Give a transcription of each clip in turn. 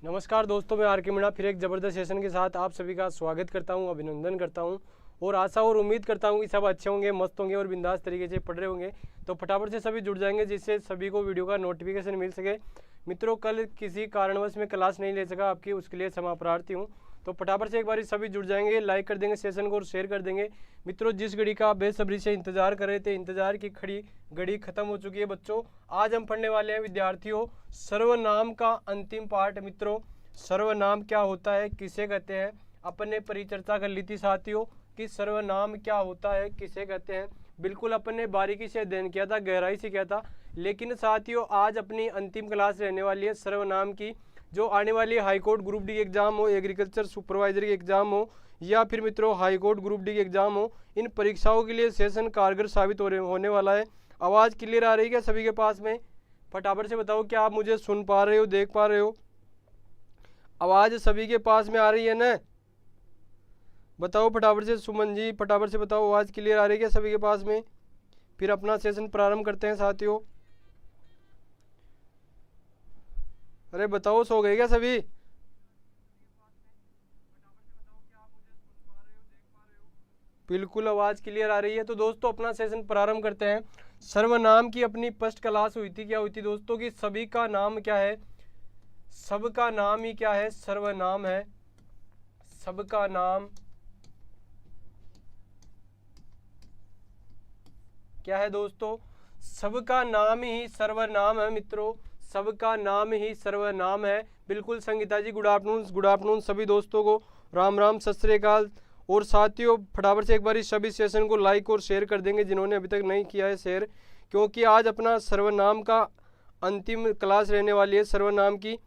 नमस्कार दोस्तों, मैं आर के मीणा फिर एक ज़बरदस्त सेशन के साथ आप सभी का स्वागत करता हूं, अभिनंदन करता हूं और आशा और उम्मीद करता हूं कि सब अच्छे होंगे, मस्त होंगे और बिंदास तरीके से पढ़ रहे होंगे। तो फटाफट से सभी जुड़ जाएंगे जिससे सभी को वीडियो का नोटिफिकेशन मिल सके। मित्रों, कल किसी कारणवश में क्लास नहीं ले सका आपकी, उसके लिए क्षमा प्रार्थी हूँ। तो फटाफट से एक बार सभी जुड़ जाएंगे, लाइक कर देंगे सेशन को और शेयर कर देंगे। मित्रों, जिस घड़ी का आप बेसब्री से इंतजार कर रहे थे, इंतजार की घड़ी खत्म हो चुकी है। बच्चों, आज हम पढ़ने वाले हैं विद्यार्थियों सर्वनाम का अंतिम पार्ट। मित्रों, सर्वनाम क्या होता है, किसे कहते हैं, अपन परिचर्चा कर ली थी साथियों कि सर्वनाम क्या होता है, किसे कहते हैं। बिल्कुल अपन ने बारीकी से अध्ययन किया था, गहराई से किया था। लेकिन साथियों, आज अपनी अंतिम क्लास रहने वाली है सर्वनाम की। जो आने वाली हाईकोर्ट ग्रुप डी एग्जाम हो, एग्रीकल्चर सुपरवाइजरी एग्जाम हो, या फिर मित्रों हाईकोर्ट ग्रुप डी एग्जाम हो, इन परीक्षाओं के लिए सेशन कारगर साबित होने वाला है। आवाज़ क्लियर आ रही है क्या सभी के पास में? फटाफट से बताओ, क्या आप मुझे सुन पा रहे हो, देख पा रहे हो? आवाज़ सभी के पास में आ रही है ना? बताओ फटाफट से, सुमन जी फटाफट से बताओ, आवाज़ क्लियर आ रही है क्या सभी के पास में? फिर अपना सेशन प्रारंभ करते हैं साथियों। अरे बताओ, सो गए क्या सभी? बिल्कुल आवाज़ क्लियर आ रही है। तो दोस्तों अपना सेशन प्रारंभ करते हैं। सर्वनाम की अपनी फर्स्ट क्लास हुई थी, क्या हुई थी दोस्तों कि सभी का नाम क्या है, सबका नाम ही क्या है, सर्वनाम है। सबका नाम क्या है दोस्तों? सबका नाम ही सर्वनाम है। मित्रों, सबका नाम ही सर्वनाम है। बिल्कुल संगीता जी, गुड आफ्टरनून सभी दोस्तों को राम राम, सत श्री अकाल। और साथियों फटाफट से एक बार इस सभी सेशन को लाइक और शेयर कर देंगे जिन्होंने अभी तक नहीं किया है शेयर, क्योंकि आज अपना सर्वनाम का अंतिम क्लास रहने वाली है सर्वनाम की।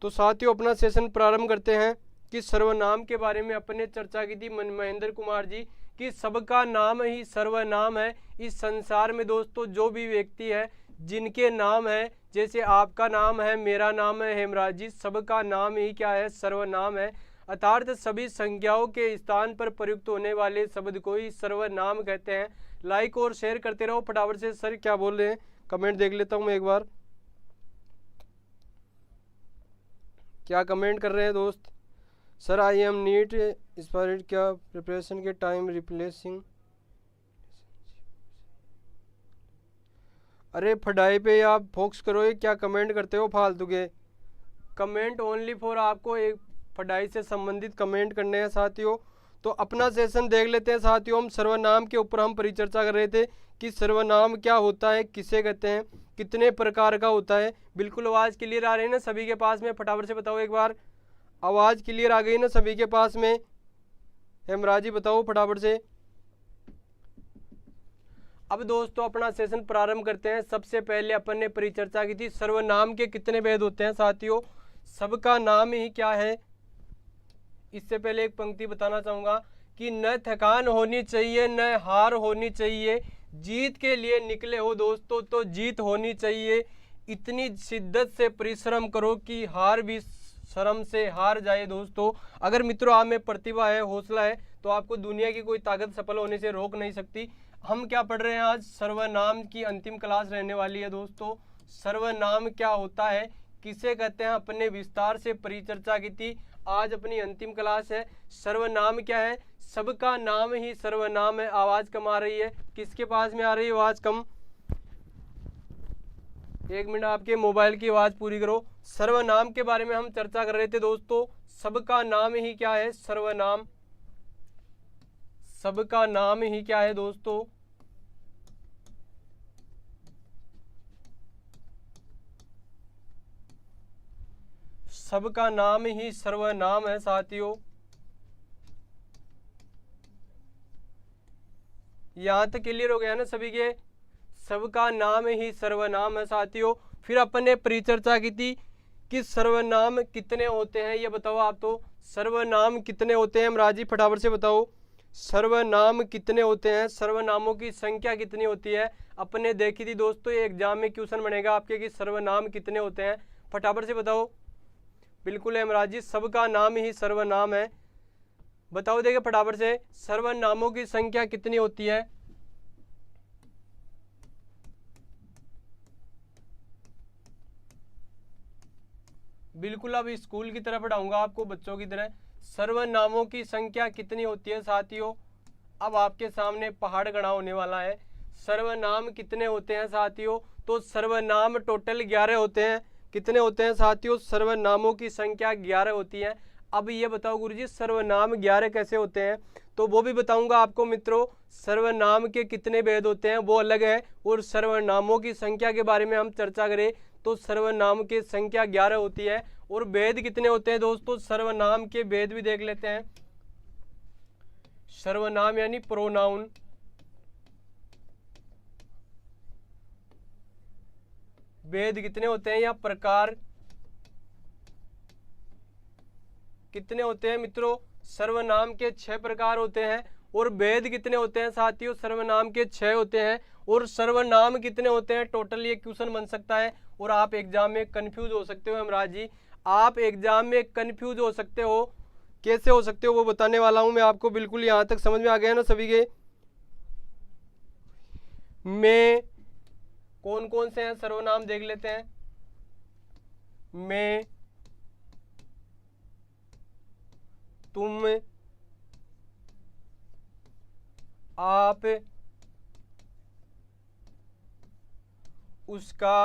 तो साथियों अपना सेशन प्रारंभ करते हैं कि सर्वनाम के बारे में अपने चर्चा की थी महेंद्र कुमार जी कि सबका नाम ही सर्वनाम है। इस संसार में दोस्तों जो भी व्यक्ति है जिनके नाम है, जैसे आपका नाम है, मेरा नाम है हेमराज जी, सबका नाम ही क्या है, सर्वनाम है। अर्थात सभी संज्ञाओं के स्थान पर प्रयुक्त होने वाले शब्द को ही सर्वनाम कहते हैं। लाइक और शेयर करते रहो फटाफट से। सर क्या बोल रहे हैं, कमेंट देख लेता हूँ मैं एक बार, क्या कमेंट कर रहे हैं दोस्त? Sir I am NEET inspired, क्या प्रिपरेशन के टाइम रिप्लेसिंग। अरे फटाई पे आप फोकस करो, ये क्या कमेंट करते हो फालतू के? कमेंट ओनली फॉर आपको एक पढ़ाई से संबंधित कमेंट करने हैं साथियों। तो अपना सेशन देख लेते हैं साथियों। हम सर्वनाम के ऊपर हम परिचर्चा कर रहे थे कि सर्वनाम क्या होता है, किसे कहते हैं, कितने प्रकार का होता है। बिल्कुल आवाज़ क्लियर आ रही है ना सभी के पास में? फटाफट से बताओ एक बार, आवाज़ क्लियर आ गई ना सभी के पास में? हेमराज जी बताओ फटाफट से। अब दोस्तों अपना सेशन प्रारंभ करते हैं। सबसे पहले अपन ने परिचर्चा की थी सर्वनाम के कितने भेद होते हैं साथियों। सबका नाम ही क्या है। इससे पहले एक पंक्ति बताना चाहूंगा कि न थकान होनी चाहिए, न हार होनी चाहिए, जीत के लिए निकले हो दोस्तों तो जीत होनी चाहिए। इतनी शिद्दत से परिश्रम करो कि हार भी शर्म से हार जाए दोस्तों। अगर मित्रों आप में प्रतिभा है, हौसला है, तो आपको दुनिया की कोई ताकत सफल होने से रोक नहीं सकती। हम क्या पढ़ रहे हैं आज? सर्वनाम की अंतिम क्लास रहने वाली है दोस्तों। सर्वनाम क्या होता है, किसे कहते हैं, अपने विस्तार से परिचर्चा की थी। आज अपनी अंतिम क्लास है। सर्वनाम क्या है? सबका नाम ही सर्वनाम है। आवाज़ कम आ रही है, किसके पास में आ रही है आवाज़ कम? एक मिनट, आपके मोबाइल की आवाज़ पूरी करो। सर्वनाम के बारे में हम चर्चा कर रहे थे दोस्तों। सबका नाम ही क्या है, सर्वनाम। सबका नाम ही क्या है दोस्तों? सबका नाम ही सर्वनाम है साथियों। यहां तक क्लियर हो गया ना सभी के? सबका नाम ही सर्वनाम है साथियों। फिर अपन ने परिचर्चा की थी कि सर्वनाम कितने होते हैं, ये बताओ आप। तो सर्वनाम कितने होते हैं राजी, फटाफट से बताओ। सर्वनाम कितने होते हैं, सर्वनामों की संख्या कितनी होती है? अपन ने देखी थी दोस्तों, ये एग्जाम में क्वेश्चन बनेगा आपके कि सर्वनाम कितने होते हैं। फटाफट से बताओ। बिल्कुल हेमराज जी, सबका नाम ही सर्वनाम है। बताओ देखिए फटाफट से, सर्वनामों की संख्या कितनी होती है? बिल्कुल अब स्कूल की तरह पढ़ाऊंगा आपको, बच्चों की तरह। सर्वनामों की संख्या कितनी होती है साथियों? अब आपके सामने पहाड़ गणा होने वाला है। सर्वनाम कितने होते हैं साथियों? तो सर्वनाम टोटल 11 होते हैं। कितने होते हैं साथियों? सर्वनामों की संख्या 11 होती है। अब ये बताओ गुरुजी सर्वनाम 11 कैसे होते हैं? तो वो भी बताऊंगा आपको मित्रों। सर्वनाम के कितने भेद होते हैं वो अलग है, और सर्वनामों की संख्या के बारे में हम चर्चा करें तो सर्वनाम की संख्या 11 होती है। और भेद कितने होते हैं दोस्तों? सर्वनाम के भेद भी देख लेते हैं। सर्वनाम यानी प्रोनाउन, भेद कितने होते हैं या प्रकार कितने होते हैं मित्रों? सर्वनाम के 6 प्रकार होते हैं। और भेद कितने होते हैं साथियों? सर्वनाम के 6 होते हैं। और सर्वनाम कितने होते हैं टोटल? ये क्वेश्चन बन सकता है और आप एग्जाम में कंफ्यूज हो सकते हो हेमराज जी। आप एग्जाम में कंफ्यूज हो सकते हो, कैसे हो सकते हो वो बताने वाला हूं मैं आपको। बिल्कुल यहां तक समझ में आ गया ना सभी के? मैं कौन कौन से हैं सर्वनाम देख लेते हैं। मैं, तुम, आप, उसका,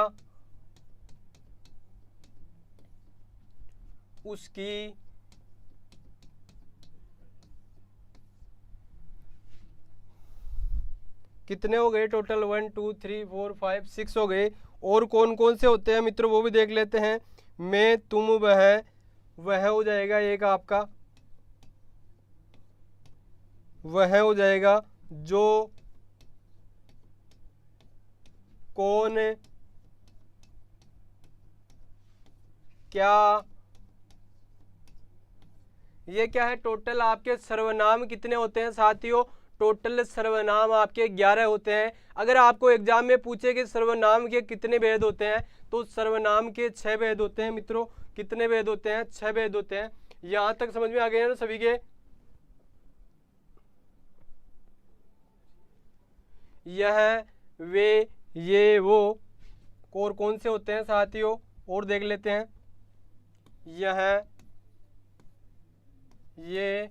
उसकी, कितने हो गए टोटल? 1 2 3 4 5 6 हो गए। और कौन कौन से होते हैं मित्रों वो भी देख लेते हैं। मैं, तुम, वह हो जाएगा एक आपका, वह हो जाएगा, जो, कौन, क्या, ये क्या है? टोटल आपके सर्वनाम कितने होते हैं साथियों? टोटल सर्वनाम आपके 11 होते हैं। अगर आपको एग्जाम में पूछे कि सर्वनाम के कितने भेद होते हैं तो सर्वनाम के 6 भेद होते हैं मित्रों। कितने भेद होते हैं? 6 भेद होते हैं। यहां तक समझ में आ गए ना सभी के? यह, वे, ये, वो, और कौन से होते हैं साथियों और देख लेते हैं। यह, ये,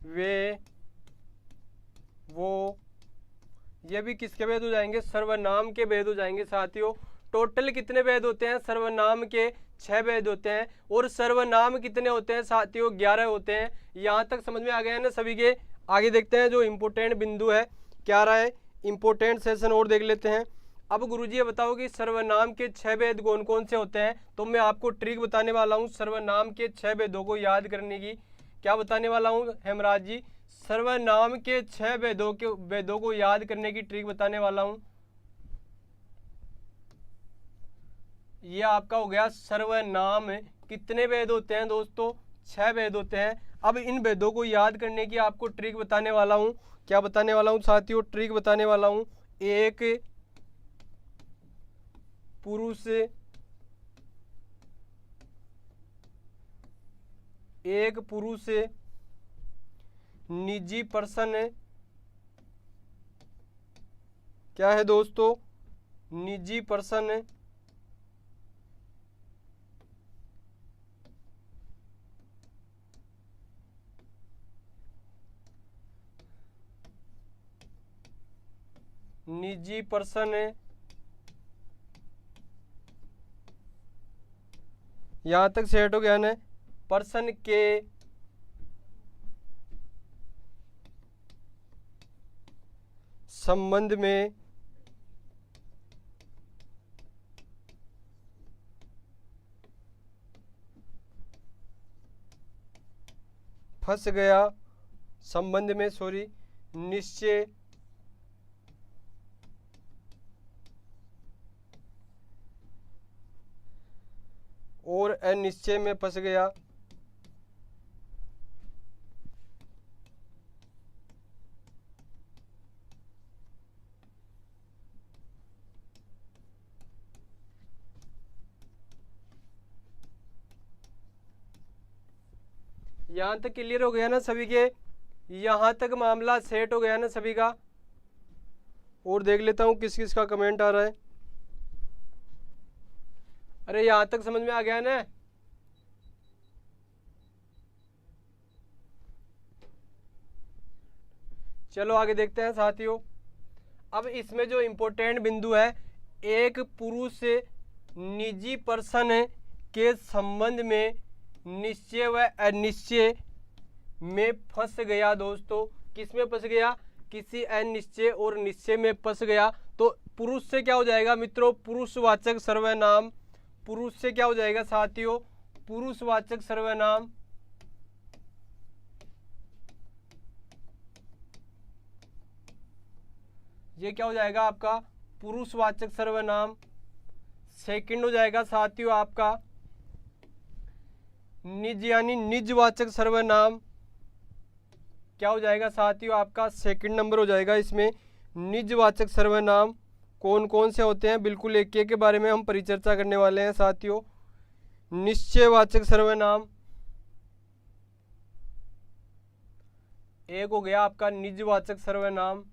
वे, वो, ये भी किसके भेद हो जाएंगे? सर्वनाम के भेद हो जाएंगे साथियों। टोटल कितने भेद होते हैं? सर्वनाम के 6 भेद होते हैं। और सर्वनाम कितने होते हैं साथियों? 11 होते हैं। यहाँ तक समझ में आ गया है ना सभी के? आगे देखते हैं जो इम्पोर्टेंट बिंदु है क्या रहा है, इम्पोर्टेंट सेशन और देख लेते हैं। अब गुरुजी ये बताओ कि सर्वनाम के 6 भेद कौन कौन से होते हैं? तो मैं आपको ट्रिक बताने वाला हूँ सर्वनाम के 6 भेदों को याद करने की। क्या बताने वाला हूँ हेमराज जी? सर्वनाम के 6 भेदों को याद करने की ट्रिक बताने वाला हूं। ये आपका हो गया सर्वनाम। कितने भेद होते हैं दोस्तों? 6 भेद होते हैं। अब इन भेदों को याद करने की आपको ट्रिक बताने वाला हूं। क्या बताने वाला हूं साथियों? ट्रिक बताने वाला हूं। एक पुरुष, एक पुरुष, निजी पर्सन, क्या है दोस्तों? निजी पर्सन, निजी पर्सन, यहां तक सेट हो गया ना? पर्सन के संबंध में फंस गया, संबंध में सॉरी, निश्चय और अनिश्चय में फंस गया। यहां तक क्लियर हो गया ना सभी के? यहां तक मामला सेट हो गया ना सभी का? और देख लेता हूं किस किस का कमेंट आ रहा है। अरे यहां तक समझ में आ गया ना? चलो आगे देखते हैं साथियों। अब इसमें जो इंपॉर्टेंट बिंदु है, एक पुरुष से निजी पर्सन के संबंध में निश्चय व अनिश्चय में फंस गया। दोस्तों किस में फंस गया? किसी अनिश्चय और निश्चय में फंस गया। तो पुरुष से क्या हो जाएगा मित्रों? पुरुषवाचक सर्वनाम। पुरुष से क्या हो जाएगा साथियों? पुरुषवाचक सर्वनाम। ये क्या हो जाएगा आपका? पुरुषवाचक सर्वनाम। सेकंड हो जाएगा साथियों आपका निज यानी निजवाचक सर्वनाम। क्या हो जाएगा साथियों आपका? सेकंड नंबर हो जाएगा इसमें निजवाचक सर्वनाम। कौन कौन से होते हैं, बिल्कुल एक एक के बारे में हम परिचर्चा करने वाले हैं साथियों। निश्चयवाचक सर्वनाम एक हो गया आपका निजवाचक सर्वनाम।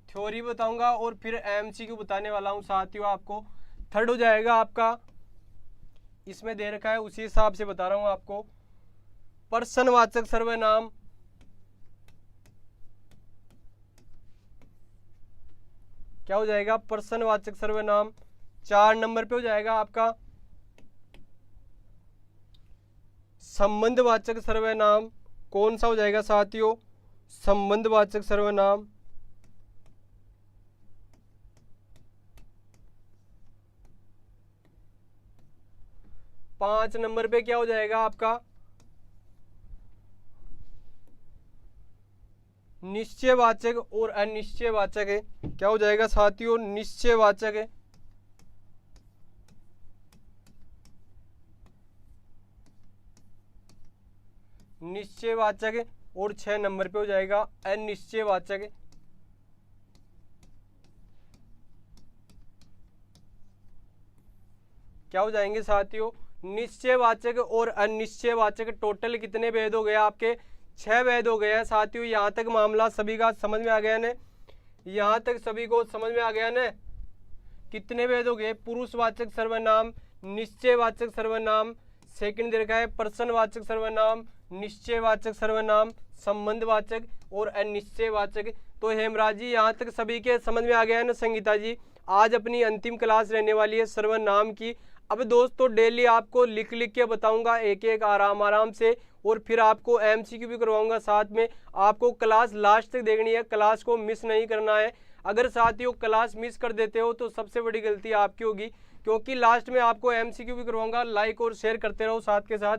थ्योरी बताऊंगा और फिर एमसीक्यू बताने वाला हूं साथियों आपको। थर्ड हो जाएगा आपका, इसमें दे रखा है उसी हिसाब से बता रहा हूं आपको, पर्सनवाचक सर्वनाम। क्या हो जाएगा? पर्सनवाचक सर्वनाम। 4 नंबर पे हो जाएगा आपका संबंधवाचक सर्वनाम। कौन सा हो जाएगा साथियों? संबंधवाचक सर्वनाम। पांच नंबर पे क्या हो जाएगा आपका? निश्चयवाचक और अनिश्चयवाचक है। क्या हो जाएगा साथियों? निश्चयवाचक है। निश्चयवाचक और 6 नंबर पे हो जाएगा अनिश्चयवाचक। क्या हो जाएंगे साथियों? निश्चयवाचक और अनिश्चयवाचक। टोटल कितने भेद हो गए आपके? 6 भेद हो गए हैं साथियों। यहाँ तक मामला सभी का समझ में आ गया ना? यहाँ तक सभी को समझ में आ गया ना? कितने भेद हो गए? पुरुषवाचक सर्वनाम, निश्चयवाचक सर्वनाम, सेकंड दे रखा है पर्सनवाचक सर्वनाम, निश्चयवाचक सर्वनाम, संबंधवाचक और अनिश्चयवाचक। तो हेमराज जी यहाँ तक सभी के समझ में आ गया है ना? संगीता जी आज अपनी अंतिम क्लास रहने वाली है सर्वनाम की। अब दोस्तों डेली आपको लिख लिख के बताऊंगा एक एक आराम से, और फिर आपको एमसीक्यू भी करवाऊंगा साथ में। आपको क्लास लास्ट तक देखनी है, क्लास को मिस नहीं करना है। अगर साथियों क्लास मिस कर देते हो तो सबसे बड़ी गलती आपकी होगी, क्योंकि लास्ट में आपको एमसीक्यू भी करवाऊंगा। लाइक और शेयर करते रहो साथ के साथ।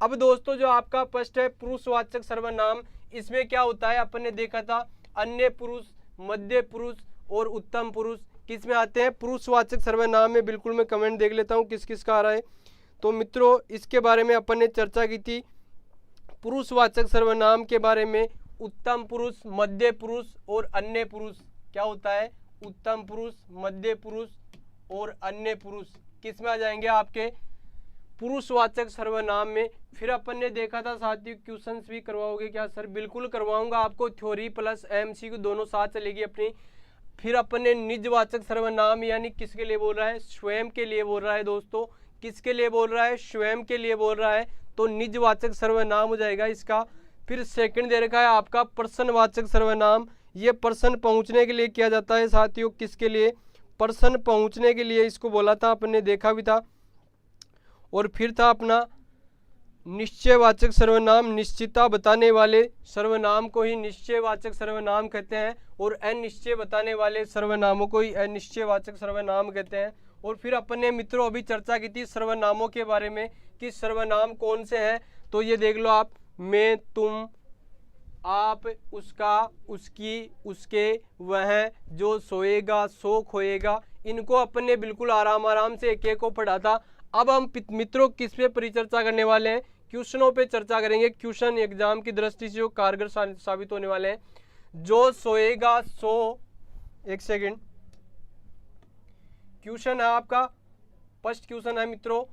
अब दोस्तों जो आपका फर्स्ट है पुरुषवाचक सर्वनाम, इसमें क्या होता है अपन ने देखा था, अन्य पुरुष, मध्य पुरुष और उत्तम पुरुष किस में आते हैं? पुरुषवाचक सर्वनाम में। बिल्कुल मैं कमेंट देख लेता हूँ किस किस का आ रहा है। तो मित्रों इसके बारे में अपन ने चर्चा की थी, पुरुषवाचक सर्वनाम के बारे में। उत्तम पुरुष, मध्य पुरुष और अन्य पुरुष। क्या होता है? उत्तम पुरुष, मध्य पुरुष और अन्य पुरुष किस में आ जाएंगे आपके? पुरुषवाचक सर्वनाम में। फिर अपन ने देखा था साथियों, क्वेश्चंस भी करवाओगे क्या सर? बिल्कुल करवाऊंगा आपको, थ्योरी प्लस एमसीक्यू दोनों साथ चलेगी अपनी। फिर अपन ने निजवाचक सर्वनाम, यानी किसके लिए बोल रहा है? स्वयं के लिए बोल रहा है दोस्तों। किसके लिए बोल रहा है? स्वयं के लिए बोल रहा है, तो निजवाचक सर्वनाम हो जाएगा इसका। फिर सेकंड दे रखा है आपका पर्सनवाचक सर्वनाम। ये पर्सन पहुंचने के लिए किया जाता है साथियों। किसके लिए? पर्सन पहुंचने के लिए इसको बोला था, अपन ने देखा भी था। और फिर था अपना निश्चयवाचक सर्वनाम, निश्चितता बताने वाले सर्वनाम को ही निश्चयवाचक सर्वनाम कहते हैं, और अनिश्चय बताने वाले सर्वनामों को ही अनिश्चयवाचक सर्वनाम कहते हैं। और फिर अपन ने मित्रों अभी चर्चा की थी सर्वनामों के बारे में कि सर्वनाम कौन से हैं। तो ये देख लो आप, मैं, तुम, आप, उसका, उसकी, उसके, वह, जो सोएगा सो खोएगा, इनको अपन ने बिल्कुल आराम से एक एक को पढ़ा था। अब हम मित्रों किस पे परिचर्चा करने वाले हैं? क्वेश्चनों पे चर्चा करेंगे। क्वेश्चन एग्जाम की दृष्टि से जो कारगर साबित होने वाले हैं। जो सोएगा सो, एक सेकंड, क्वेश्चन है आपका, फर्स्ट क्वेश्चन है मित्रों,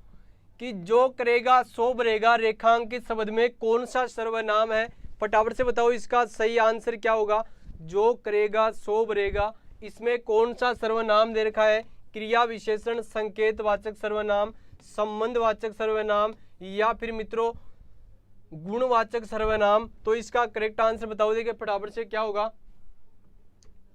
कि जो करेगा सो भरेगा रेखांकित शब्द में कौन सा सर्वनाम है? फटाफट से बताओ इसका सही आंसर क्या होगा। जो करेगा सो भरेगा, इसमें कौन सा सर्वनाम दे रखा है? क्रिया विशेषण, संकेतवाचक सर्वनाम, संबंधवाचक सर्वनाम या फिर मित्रों गुणवाचक सर्वनाम? तो इसका करेक्ट आंसर बताओ। देखिए फटाफट से क्या होगा।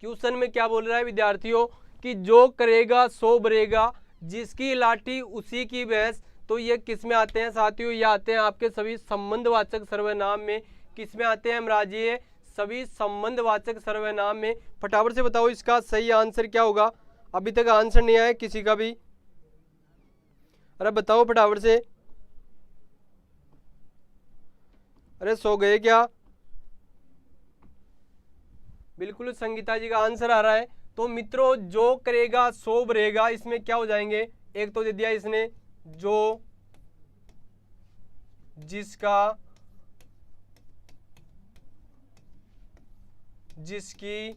क्वेश्चन में क्या बोल रहा है विद्यार्थियों कि जो करेगा सो भरेगा, जिसकी लाठी उसी की भैंस। तो ये किस में आते हैं साथियों? ये आते हैं आपके सभी संबंधवाचक सर्वनाम में। किस में आते हैं हमराज? ये सभी संबंधवाचक सर्वनाम में। फटाफट से बताओ इसका सही आंसर क्या होगा। अभी तक आंसर नहीं आया किसी का भी। अरे बताओ फटाफट से। अरे सो गए क्या? बिल्कुल संगीता जी का आंसर आ रहा है। तो मित्रों जो करेगा सो भरेगा, इसमें क्या हो जाएंगे? एक तो दे दिया इसने जो, जिसका, जिसकी,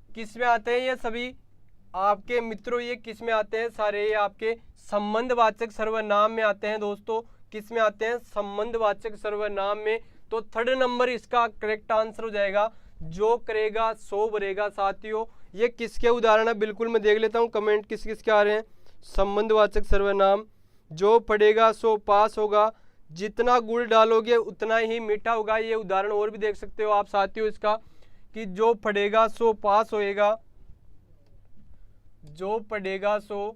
किस में आते हैं ये सभी आपके मित्रों? ये किस में आते हैं सारे? ये आपके संबंधवाचक सर्वनाम में आते हैं दोस्तों। किस में आते हैं? संबंधवाचक सर्वनाम में। तो थर्ड नंबर इसका करेक्ट आंसर हो जाएगा, जो करेगा सो भरेगा। साथियों ये किसके उदाहरण है? बिल्कुल मैं देख लेता हूँ कमेंट किस किस के आ रहे हैं। संबंधवाचक सर्वनाम, जो पढ़ेगा सो पास होगा, जितना गुड़ डालोगे उतना ही मीठा होगा। ये उदाहरण और भी देख सकते हो आप साथियों इसका, कि जो पढ़ेगा सो पास होएगा, जो पढ़ेगा सो,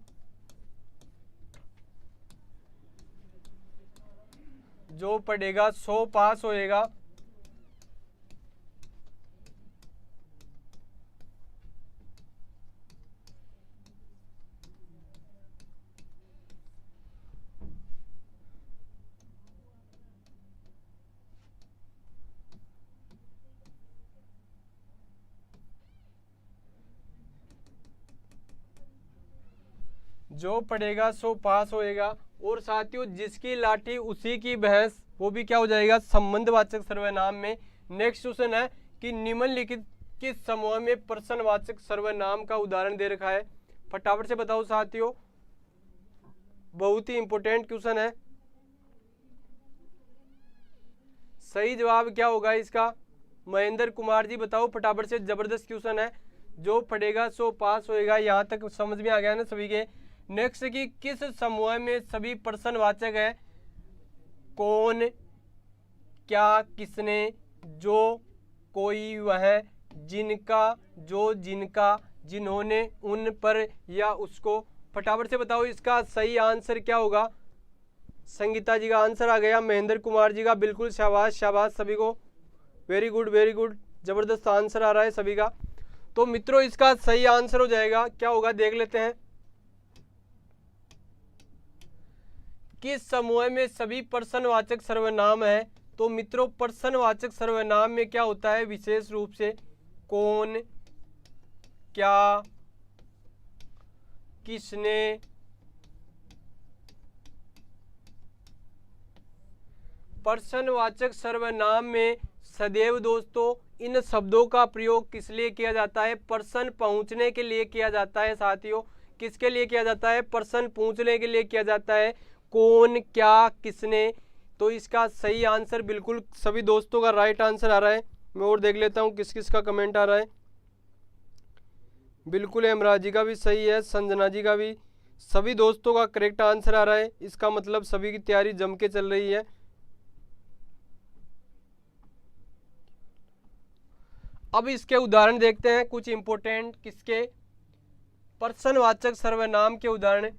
जो पढ़ेगा सो पास होएगा। जो पढ़ेगा सो पास होएगा। और साथियों जिसकी लाठी उसी की भैंस, वो भी क्या हो जाएगा? संबंधवाचक सर्वनाम में। नेक्स्ट क्वेश्चन है कि निम्नलिखित किस समूह में प्रश्नवाचक सर्वनाम का उदाहरण दे रखा है? फटाफट से बताओ साथियों, बहुत ही इंपॉर्टेंट क्वेश्चन है। सही जवाब क्या होगा इसका? महेंद्र कुमार जी बताओ फटाफट से, जबरदस्त क्वेश्चन है। जो पढ़ेगा सो पास होएगा, यहाँ तक समझ में आ गया ना सभी के। नेक्स्ट की किस समूह में सभी प्रश्नवाचक है? कौन, क्या, किसने, जो, कोई, वह, जिनका, जो, जिनका, जिन्होंने, उन पर या उसको। फटाफट से बताओ इसका सही आंसर क्या होगा। संगीता जी का आंसर आ गया, महेंद्र कुमार जी का। बिल्कुल शाबाश शाबाश सभी को, वेरी गुड वेरी गुड, जबरदस्त आंसर आ रहा है सभी का। तो मित्रों इसका सही आंसर हो जाएगा, क्या होगा देख लेते हैं। किस समूह में सभी प्रश्नवाचक सर्वनाम है? तो मित्रों प्रश्नवाचक सर्वनाम में क्या होता है? विशेष रूप से कौन, क्या, किसने, प्रश्नवाचक सर्वनाम में सदैव दोस्तों इन शब्दों का प्रयोग किस लिए किया जाता है? प्रश्न पूछने के लिए किया जाता है साथियों। किसके लिए किया जाता है? प्रश्न पूछने के लिए किया जाता है। कौन, क्या, किसने। तो इसका सही आंसर बिल्कुल सभी दोस्तों का राइट आंसर आ रहा है। मैं और देख लेता हूँ किस किस का कमेंट आ रहा है। बिल्कुल हेमराज जी का भी सही है, संजना जी का भी, सभी दोस्तों का करेक्ट आंसर आ रहा है। इसका मतलब सभी की तैयारी जम के चल रही है। अब इसके उदाहरण देखते हैं कुछ इंपोर्टेंट, किसके? प्रश्नवाचक सर्वनाम के उदाहरण।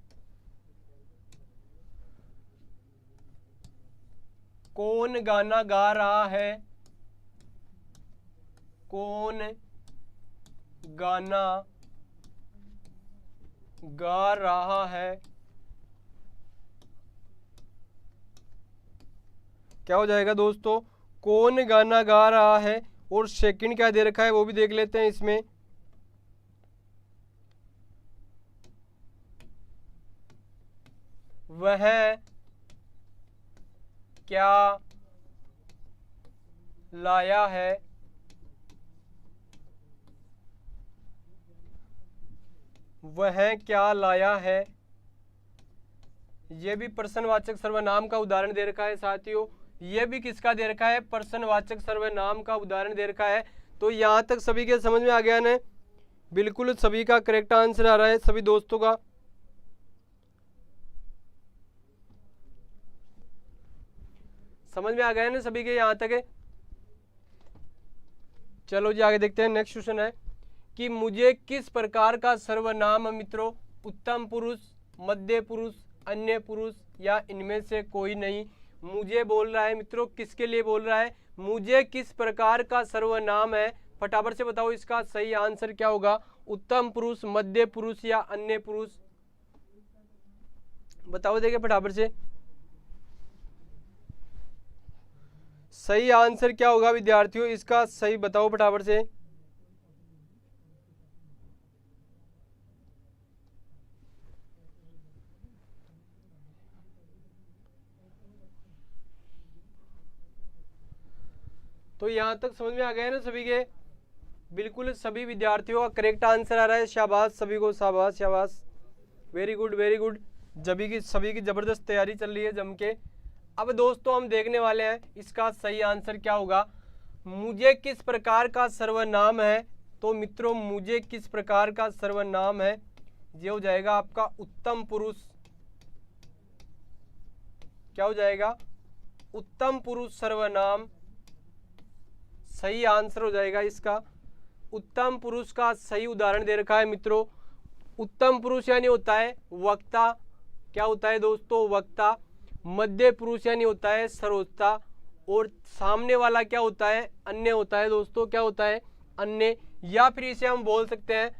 कौन गाना गा रहा है? कौन गाना गा रहा है? क्या हो जाएगा दोस्तों? कौन गाना गा रहा है। और सेकंड क्या दे रखा है वो भी देख लेते हैं इसमें। वह क्या लाया है? वह क्या लाया है, ये भी प्रश्नवाचक सर्वनाम का उदाहरण दे रखा है साथियों। ये भी किसका दे रखा है, प्रश्नवाचक सर्वनाम का उदाहरण दे रखा है। तो यहाँ तक सभी के समझ में आ गया ना, बिल्कुल सभी का करेक्ट आंसर आ रहा है सभी दोस्तों का। समझ में आ गया ना सभी के यहाँ तक है। चलो जी आगे देखते हैं। नेक्स्ट क्वेश्चन है कि मुझे किस प्रकार का सर्वनाम मित्रों उत्तम पुरुष, मध्य पुरुष, अन्य पुरुष या इनमें से कोई नहीं, मुझे बोल रहा है मित्रों, किसके लिए बोल रहा है, मुझे किस प्रकार का सर्वनाम है, फटाफट से बताओ इसका सही आंसर क्या होगा। उत्तम पुरुष, मध्य पुरुष या अन्य पुरुष, बताओ देखिए फटाफट से सही आंसर क्या होगा विद्यार्थियों, इसका सही बताओ फटाफट से। तो यहां तक समझ में आ गया ना सभी के, बिल्कुल सभी विद्यार्थियों का करेक्ट आंसर आ रहा है। शाबाश सभी को, शाबाश शाबाश, वेरी गुड वेरी गुड। सभी की जबरदस्त तैयारी चल रही है जम के। अब दोस्तों हम देखने वाले हैं इसका सही आंसर क्या होगा। मुझे किस प्रकार का सर्वनाम है, तो मित्रों मुझे किस प्रकार का सर्वनाम है, ये हो जाएगा आपका उत्तम पुरुष। क्या हो जाएगा, उत्तम पुरुष सर्वनाम सही आंसर हो जाएगा इसका। उत्तम पुरुष का सही उदाहरण दे रखा है मित्रों। उत्तम पुरुष यानी होता है वक्ता, क्या होता है दोस्तों, वक्ता। मध्य पुरुष यानी होता है सर्वोच्चा, और सामने वाला क्या होता है, अन्य होता है दोस्तों, क्या होता है, अन्य। या फिर इसे हम बोल सकते हैं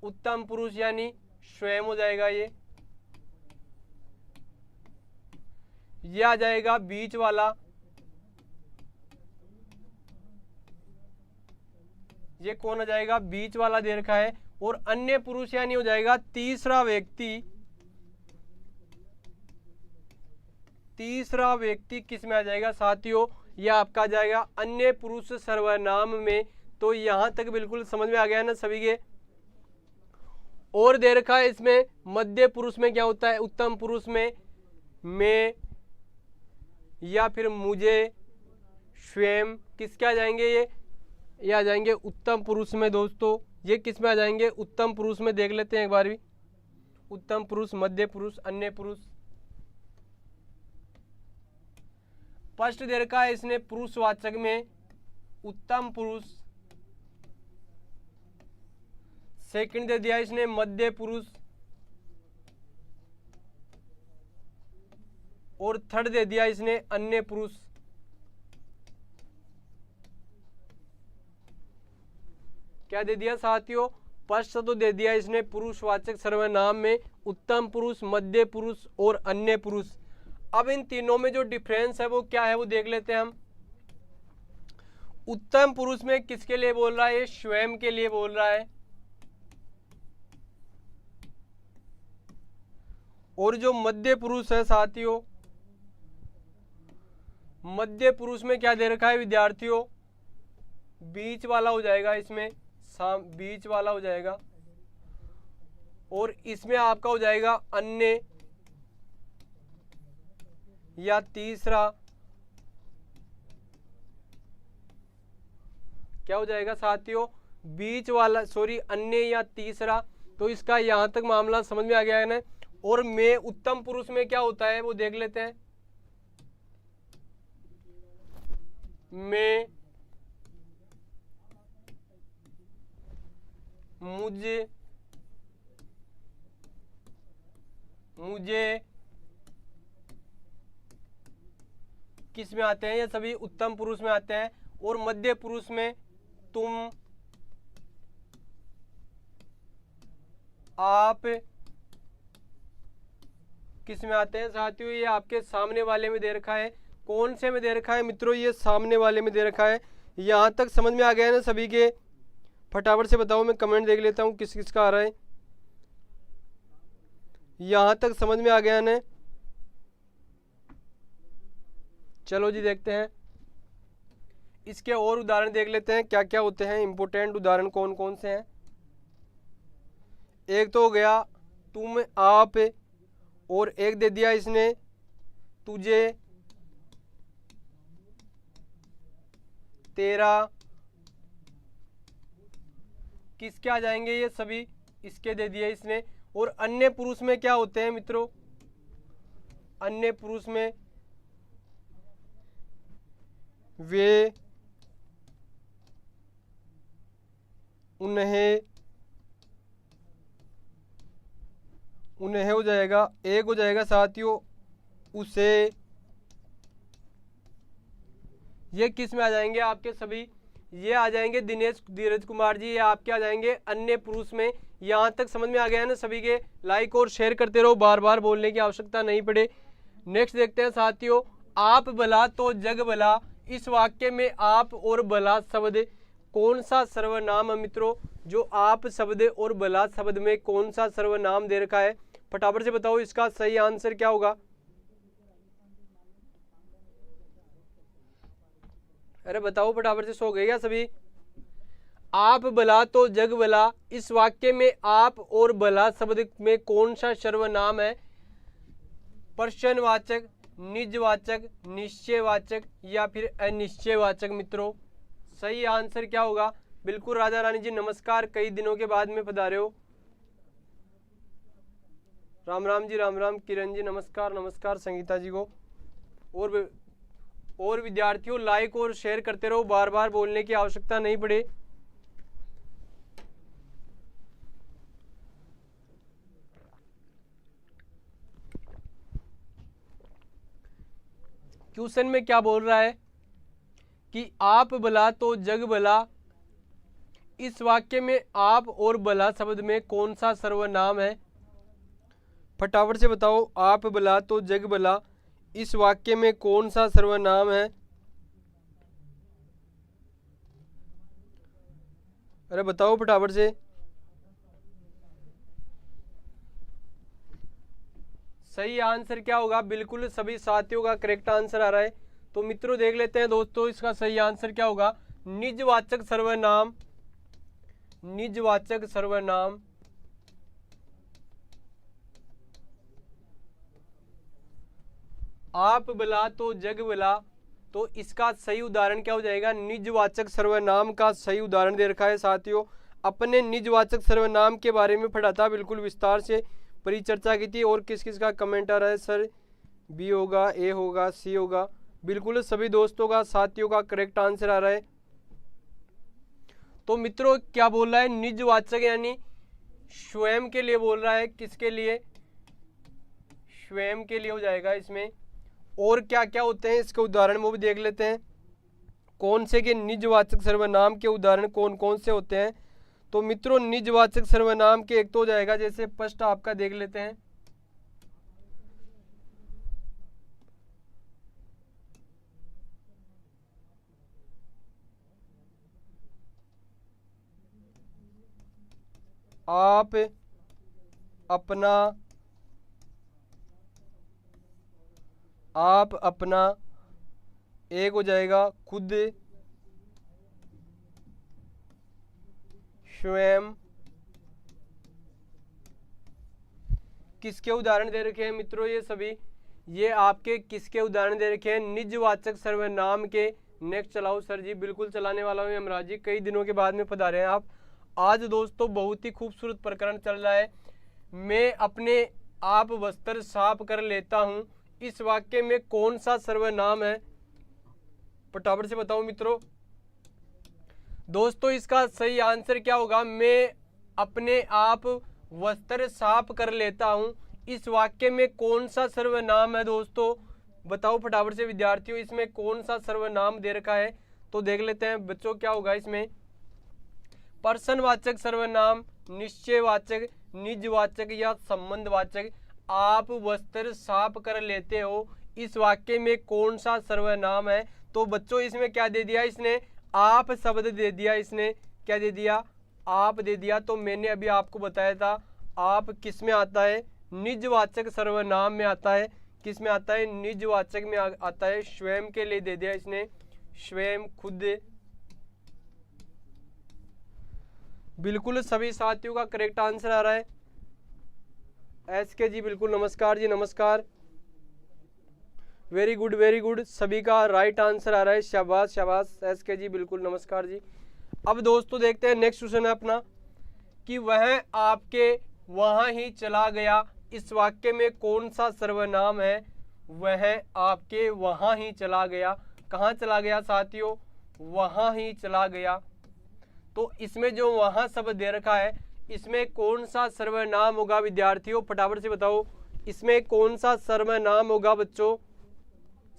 उत्तम पुरुष यानी स्वयं हो जाएगा ये आ जाएगा बीच वाला, ये कौन आ जाएगा, बीच वाला दे रखा है। और अन्य पुरुष यानी हो जाएगा तीसरा व्यक्ति। तीसरा व्यक्ति किस में आ जाएगा साथियों, यह आपका आ जाएगा अन्य पुरुष सर्वनाम में। तो यहां तक बिल्कुल समझ में आ गया ना सभी के। और दे रखा है इसमें मध्य पुरुष में क्या होता है, उत्तम पुरुष में मैं या फिर मुझे, स्वयं, किसके आ जाएंगे ये आ जाएंगे उत्तम पुरुष में दोस्तों। ये किस में आ जाएंगे, उत्तम पुरुष में। देख लेते हैं एक बार भी, उत्तम पुरुष, मध्य पुरुष, अन्य पुरुष। फर्स्ट दे रखा है इसने पुरुषवाचक में उत्तम पुरुष, सेकंड दे दिया इसने मध्य पुरुष, और थर्ड दे दिया इसने अन्य पुरुष। क्या दे दिया साथियों, फर्स्ट तो दे दिया इसने पुरुषवाचक सर्वनाम में उत्तम पुरुष, मध्य पुरुष और अन्य पुरुष। अब इन तीनों में जो डिफरेंस है वो क्या है वो देख लेते हैं हम। उत्तम पुरुष में किसके लिए बोल रहा है, ये स्वयं के लिए बोल रहा है। और जो मध्य पुरुष है साथियों, मध्य पुरुष में क्या दे रखा है विद्यार्थियों, बीच वाला हो जाएगा इसमें, बीच वाला हो जाएगा। और इसमें आपका हो जाएगा अन्य या तीसरा, क्या हो जाएगा साथियों, बीच वाला, सॉरी अन्य या तीसरा। तो इसका यहां तक मामला समझ में आ गया है ना। और मैं उत्तम पुरुष में क्या होता है वो देख लेते हैं। मैं, मुझे, किस में आते हैं, ये सभी उत्तम पुरुष में आते हैं। और मध्य पुरुष में तुम, आप, किस में आते हैं साथियों, ये आपके सामने वाले में दे रखा है। कौन से में दे रखा है मित्रों, ये सामने वाले में दे रखा है। यहां तक समझ में आ गया है ना सभी के, फटाफट से बताओ, मैं कमेंट देख लेता हूं किस किस का आ रहा है। यहां तक समझ में आ गया ना, चलो जी देखते हैं इसके और उदाहरण देख लेते हैं क्या क्या होते हैं, इंपोर्टेंट उदाहरण कौन कौन से हैं। एक तो हो गया तुम, आप, और एक दे दिया इसने तुझे, तेरा। किसके आ जाएंगे ये सभी, इसके दे दिए इसने। और अन्य पुरुष में क्या होते हैं मित्रों, अन्य पुरुष में वे, उन्हें, उन्हें हो जाएगा, एक हो जाएगा साथियों उसे। ये किस में आ जाएंगे आपके सभी, ये आ जाएंगे दिनेश धीरज कुमार जी, ये आपके आ जाएंगे अन्य पुरुष में। यहाँ तक समझ में आ गया है ना सभी के। लाइक और शेयर करते रहो, बार बार बोलने की आवश्यकता नहीं पड़े। नेक्स्ट देखते हैं साथियों, आप भला तो जग भला। इस वाक्य में आप और भला शब्द कौन सा सर्वनाम है मित्रों, जो आप शब्द और भला शब्द में कौन सा सर्वनाम दे रखा है, फटाफट से बताओ इसका सही आंसर क्या होगा। अरे बताओ फटाफट से, सो गए क्या सभी। आप भला तो जग भला, इस वाक्य में आप और भला शब्द में कौन सा सर्वनाम है, प्रश्नवाचक, निजवाचक, निश्चयवाचक या फिर अनिश्चयवाचक मित्रों। सही आंसर क्या होगा। बिल्कुल राजा रानी जी नमस्कार, कई दिनों के बाद में पधारे हो। राम राम जी, राम राम। किरण जी नमस्कार, नमस्कार संगीता जी को। और विद्यार्थियों लाइक और शेयर करते रहो, बार बार बोलने की आवश्यकता नहीं पड़े। क्वेश्चन में क्या बोल रहा है कि आप भला तो जग भला, इस वाक्य में आप और भला शब्द में कौन सा सर्वनाम है, फटाफट से बताओ। आप भला तो जग भला, इस वाक्य में कौन सा सर्वनाम है। अरे बताओ फटाफट से। सही आंसर क्या होगा, बिल्कुल सभी साथियों का करेक्ट आंसर आ रहा है। तो मित्रों देख लेते हैं दोस्तों इसका सही आंसर क्या होगा। निजवाचक सर्वनाम, निजवाचक सर्वनाम आप भला तो जग भला, तो इसका सही उदाहरण क्या हो जाएगा। निजवाचक सर्वनाम का सही उदाहरण दे रखा है साथियों। अपने निजवाचक सर्वनाम के बारे में पढ़ा था, बिल्कुल विस्तार से परिचर्चा की थी। और किस किस का कमेंट आ रहा है सर, बी होगा, ए होगा, सी होगा। बिल्कुल सभी दोस्तों का, साथियों का करेक्ट आंसर आ रहा है। तो मित्रों क्या बोल रहा है, निजवाचक यानी स्वयं के लिए बोल रहा है। किसके लिए, स्वयं के लिए हो जाएगा इसमें। और क्या क्या होते हैं इसके उदाहरण वो भी देख लेते हैं, कौन से के निजवाचक सर्वनाम के उदाहरण कौन कौन से होते हैं। तो मित्रों निजवाचक सर्वनाम के एक तो हो जाएगा, जैसे फर्स्ट आपका देख लेते हैं, आप, अपना, आप अपना। एक हो जाएगा खुद, स्वयं। किसके उदाहरण दे रखे हैं मित्रों ये सभी, ये आपके किसके उदाहरण दे रखे हैं, निजवाचक सर्वनाम के। नेक्स्ट चलाओ सर जी, बिल्कुल चलाने वाला हूँ यमराज जी, कई दिनों के बाद में पधारे हैं आप। आज दोस्तों बहुत ही खूबसूरत प्रकरण चल रहा है। मैं अपने आप वस्त्र साफ कर लेता हूँ, इस वाक्य में कौन सा सर्वनाम है, फटाफट से बताओ मित्रों। दोस्तों इसका सही आंसर क्या होगा, मैं अपने आप वस्त्र साफ कर लेता हूं, इस वाक्य में कौन सा सर्वनाम है दोस्तों, बताओ फटाफट से विद्यार्थियों, इसमें कौन सा सर्वनाम दे रखा है। तो देख लेते हैं बच्चों क्या होगा इसमें, प्रश्नवाचक सर्वनाम, निश्चयवाचक, निजवाचक या संबंधवाचक। आप वस्त्र साफ कर लेते हो, इस वाक्य में कौन सा सर्वनाम है। तो बच्चों इसमें क्या दे दिया इसने, आप शब्द दे दिया इसने, क्या दे दिया, आप दे दिया। तो मैंने अभी आपको बताया था आप किस में आता है, निजवाचक सर्वनाम में आता है। किस में आता है, निजवाचक में आता है। स्वयं के लिए दे दिया इसने, स्वयं, खुद। बिल्कुल सभी साथियों का करेक्ट आंसर आ रहा है। SK जी बिल्कुल नमस्कार जी, नमस्कार। वेरी गुड, सभी का राइट आंसर आ रहा है, शाबाश शाबाश SK जी बिल्कुल नमस्कार जी। अब दोस्तों देखते हैं नेक्स्ट क्वेश्चन है अपना कि वह आपके वहां ही चला गया, इस वाक्य में कौन सा सर्वनाम है? वह आपके वहां ही चला गया, कहाँ चला गया साथियों? वहां ही चला गया। तो इसमें जो वहां शब्द दे रखा है, इसमें कौन सा सर्वनाम होगा विद्यार्थियों? फटाफट से बताओ, इसमें कौन सा सर्वनाम होगा बच्चों?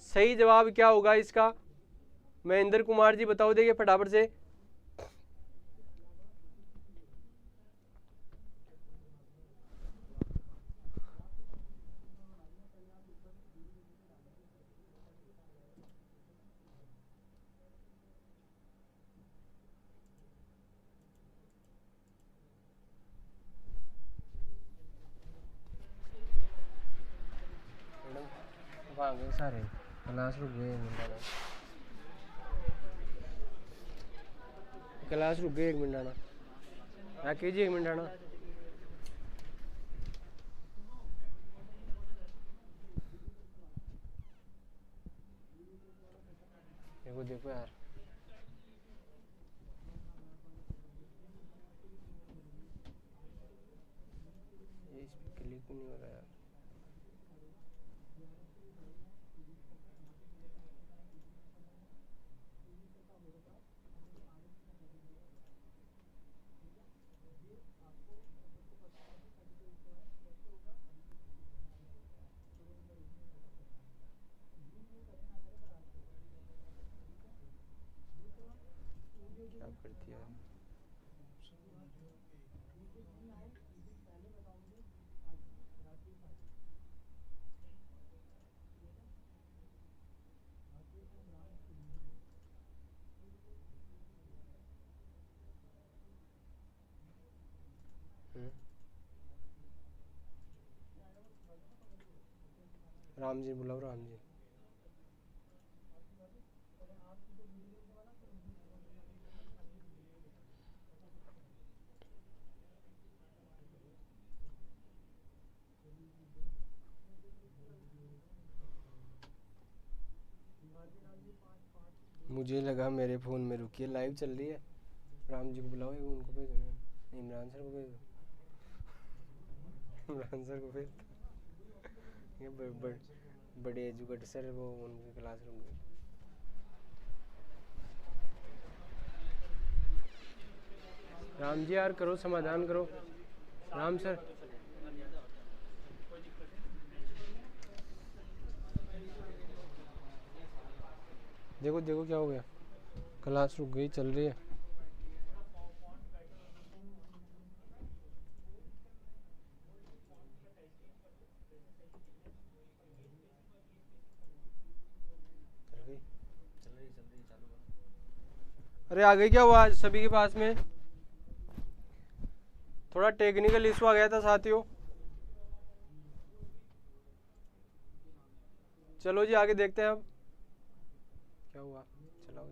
सही जवाब क्या होगा इसका? महेंद्र कुमार जी बताओ देखिए फटाफट से। सारे क्लास रुक गए, क्लास रुक गए, 1 मिनट आना, हाँ कीजिए 1 मिनट आना। देखो देखो यार, ये इस पे क्लिक नहीं हो रहा यार। क्या करती है? राम जी बुलाओ, राम जी। मुझे लगा मेरे फ़ोन में, रुकिए लाइव चल रही है। राम जी को बुलाओ, उनको भेजो ना, इमरान सर को भेजो, इमरान सर को भेज। ये बड़े एजुकेटेड सर, वो उनकी क्लास रूम में। राम जी यार करो, समाधान करो राम सर। देखो देखो क्या हो गया, क्लास रुक गई, चल रही है। अरे आ गई क्या आवाज सभी के पास में? थोड़ा टेक्निकल इशू आ गया था साथियों। चलो जी आगे देखते हैं अब क्या हुआ। चलाओ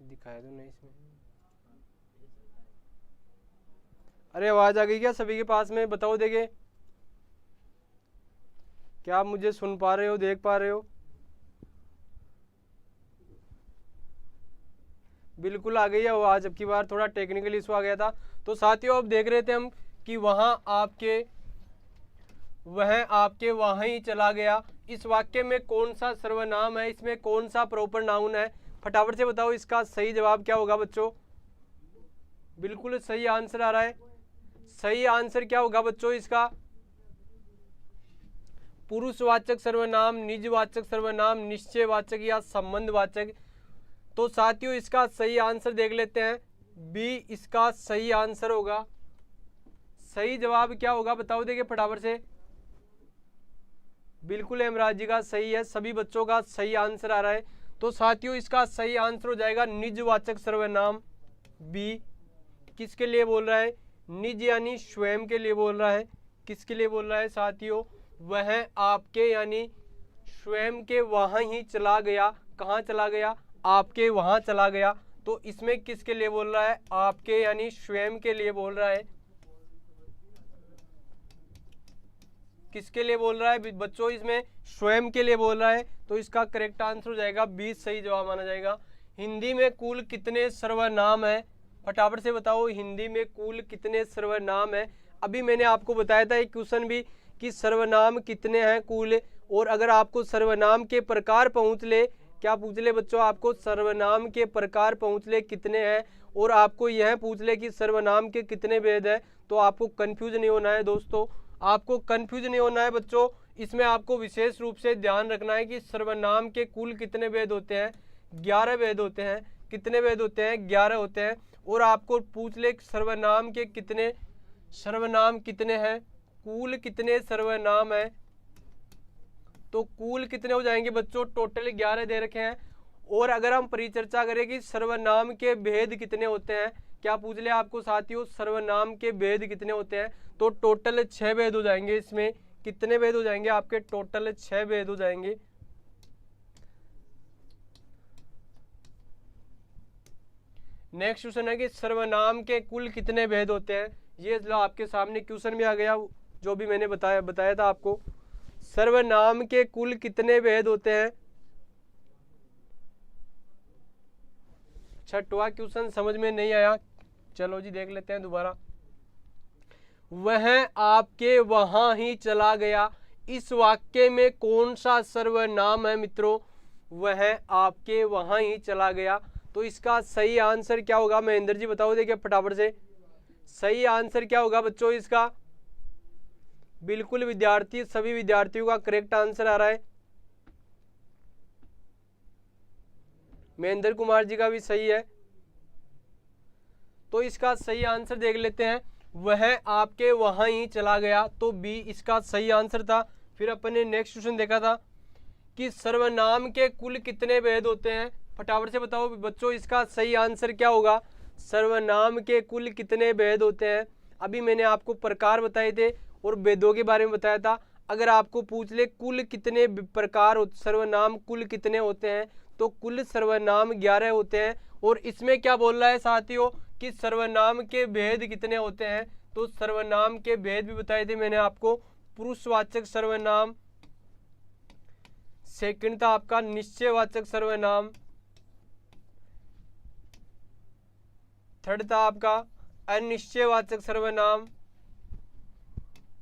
दिखाया तो नहीं इसमें। अरे आवाज आ गई क्या सभी के पास में? बताओ देखे, क्या आप मुझे सुन पा रहे हो, देख पा रहे हो? बिल्कुल आ गई है आवाज। अब की बार थोड़ा टेक्निकल इशू आ गया था। तो साथियों अब देख रहे थे हम कि वह आपके वहां ही चला गया, इस वाक्य में कौन सा सर्वनाम है, इसमें कौन सा प्रॉपर नाउन है? फटाफट से बताओ इसका सही जवाब क्या होगा बच्चों? बिल्कुल सही आंसर आ रहा है। सही आंसर क्या होगा बच्चों इसका? पुरुषवाचक सर्वनाम, निजवाचक सर्वनाम, निश्चयवाचक या संबंधवाचक। तो साथियों इसका सही आंसर देख लेते हैं, बी इसका सही आंसर होगा। सही जवाब क्या होगा बताओ देखिए फटाफट से। बिल्कुल हेमराज जी का सही है, सभी बच्चों का सही आंसर आ रहा है। तो साथियों इसका सही आंसर हो जाएगा निजवाचक सर्वनाम बी। किसके लिए बोल रहा है? निज यानी स्वयं के लिए बोल रहा है। किसके लिए बोल रहा है साथियों? वह आपके यानी स्वयं के वहां ही चला गया। कहाँ चला गया? आपके वहां चला गया। तो इसमें किसके लिए बोल रहा है? आपके यानी स्वयं के लिए बोल रहा है। किसके लिए बोल रहा है बच्चों, इसमें स्वयं के लिए बोल रहा है, तो इसका करेक्ट आंसर हो जाएगा 20 सही जवाब माना जाएगा। हिंदी में कुल कितने सर्वनाम है, फटाफट से बताओ, हिंदी में कुल कितने सर्वनाम है। अभी मैंने आपको बताया था एक क्वेश्चन भी कि सर्वनाम कितने हैं कुल, और अगर आपको सर्वनाम के प्रकार पहुंच ले, क्या पूछ ले बच्चों, आपको सर्वनाम के प्रकार पहुंच ले कितने हैं, और आपको यह पूछ ले कि सर्वनाम के कितने भेद है, तो आपको कंफ्यूज नहीं होना है दोस्तों, आपको कंफ्यूज नहीं होना है बच्चों। इसमें आपको विशेष रूप से ध्यान रखना है कि सर्वनाम के कुल कितने भेद होते हैं, 11 भेद होते हैं। कितने भेद होते हैं, 11 होते हैं। और आपको पूछ ले सर्वनाम के कितने सर्वनाम कितने हैं, कुल कितने सर्वनाम है, तो कुल कितने हो जाएंगे बच्चों, टोटल 11 दे रखे हैं। और अगर हम परिचर्चा करें कि सर्वनाम के भेद कितने होते हैं, क्या पूछ ले आपको साथियों, सर्वनाम के भेद कितने होते हैं, तो टोटल 6 भेद हो जाएंगे। इसमें कितने भेद हो जाएंगे आपके, टोटल 6 भेद हो जाएंगे। नेक्स्ट क्वेश्चन है कि सर्वनाम के कुल कितने भेद होते हैं। ये आपके सामने क्वेश्चन भी आ गया, जो भी मैंने बताया था आपको, सर्वनाम के कुल कितने भेद होते हैं। छठवां क्वेश्चन समझ में नहीं आया, चलो जी देख लेते हैं दोबारा। वह आपके वहां ही चला गया, इस वाक्य में कौन सा सर्वनाम है मित्रों, वह आपके वहां ही चला गया, तो इसका सही आंसर क्या होगा, महेंद्र जी बताओ, देखिए फटाफट से सही आंसर क्या होगा बच्चों इसका। बिल्कुल विद्यार्थी, सभी विद्यार्थियों का करेक्ट आंसर आ रहा है। महेंद्र कुमार जी का भी सही है, तो इसका सही आंसर देख लेते हैं। वह आपके वहां ही चला गया, तो बी इसका सही आंसर था। फिर अपन ने नेक्स्ट क्वेश्चन देखा था कि सर्वनाम के कुल कितने भेद होते हैं, फटाफट से बताओ बच्चों, इसका सही आंसर क्या होगा, सर्वनाम के कुल कितने भेद होते हैं। अभी मैंने आपको प्रकार बताए थे और भेदों के बारे में बताया था। अगर आपको पूछ ले कुल कितने प्रकार सर्वनाम कुल कितने होते हैं, तो कुल सर्वनाम 11 होते हैं। और इसमें क्या बोल रहा है साथियों कि सर्वनाम के भेद कितने होते हैं, तो सर्वनाम के भेद भी बताए थे मैंने आपको। पुरुषवाचक सर्वनाम, सेकंड था आपका निश्चयवाचक सर्वनाम, थर्ड था आपका अनिश्चयवाचक सर्वनाम,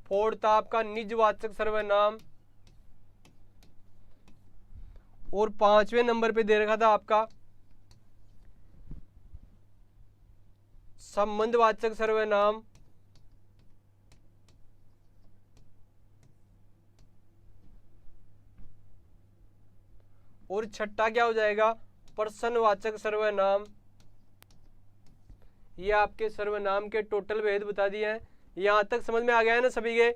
फोर्थ था आपका निजवाचक सर्वनाम, और 5वें नंबर पे दे रखा था आपका संबंधवाचक सर्वनाम, और छठा क्या हो जाएगा, प्रश्नवाचक सर्वनाम। ये आपके सर्वनाम के टोटल भेद बता दिए हैं। यहां तक समझ में आ गया है ना सभी के,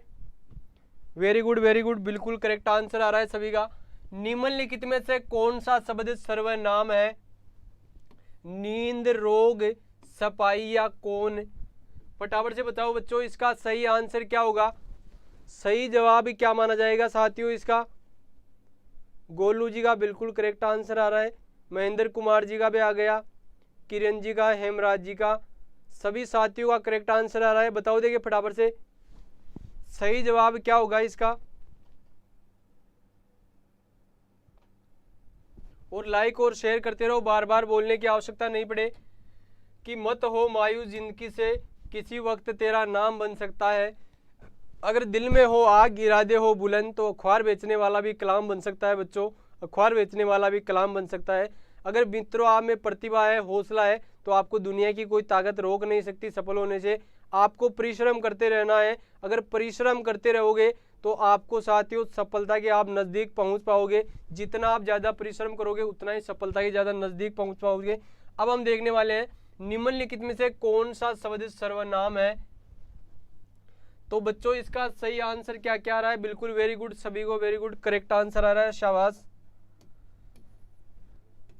वेरी गुड वेरी गुड, बिल्कुल करेक्ट आंसर आ रहा है सभी का। निम्नलिखित में से कौन सा शब्द सर्वनाम है, नींद, रोग, सफाई या कौन, फटाफट से बताओ बच्चों, इसका सही आंसर क्या होगा। सही जवाब क्या माना जाएगा साथियों इसका, गोलू जी का बिल्कुल करेक्ट आंसर आ रहा है, महेंद्र कुमार जी का भी आ गया, किरण जी का, हेमराज जी का, सभी साथियों का करेक्ट आंसर आ रहा है। बताओ देखिए फटाफट से सही जवाब क्या होगा इसका, और लाइक और शेयर करते रहो, बार बार बोलने की आवश्यकता नहीं पड़े कि मत हो मायूस जिंदगी से, किसी वक्त तेरा नाम बन सकता है। अगर दिल में हो आग, इरादे हो बुलंद, तो अखबार बेचने वाला भी कलाम बन सकता है बच्चों, अखबार बेचने वाला भी कलाम बन सकता है। अगर मित्रों आप में प्रतिभा है, हौसला है, तो आपको दुनिया की कोई ताकत रोक नहीं सकती सफल होने से। आपको परिश्रम करते रहना है, अगर परिश्रम करते रहोगे तो आपको साथियों सफलता के आप नज़दीक पहुंच पाओगे। जितना आप ज़्यादा परिश्रम करोगे उतना ही सफलता के ज़्यादा नज़दीक पहुंच पाओगे। अब हम देखने वाले हैं निम्नलिखित में से कौन सा शब्द सर्वनाम है, तो बच्चों इसका सही आंसर क्या क्या आ रहा है, बिल्कुल वेरी गुड, सभी को वेरी गुड करेक्ट आंसर आ रहा है, शाबाश।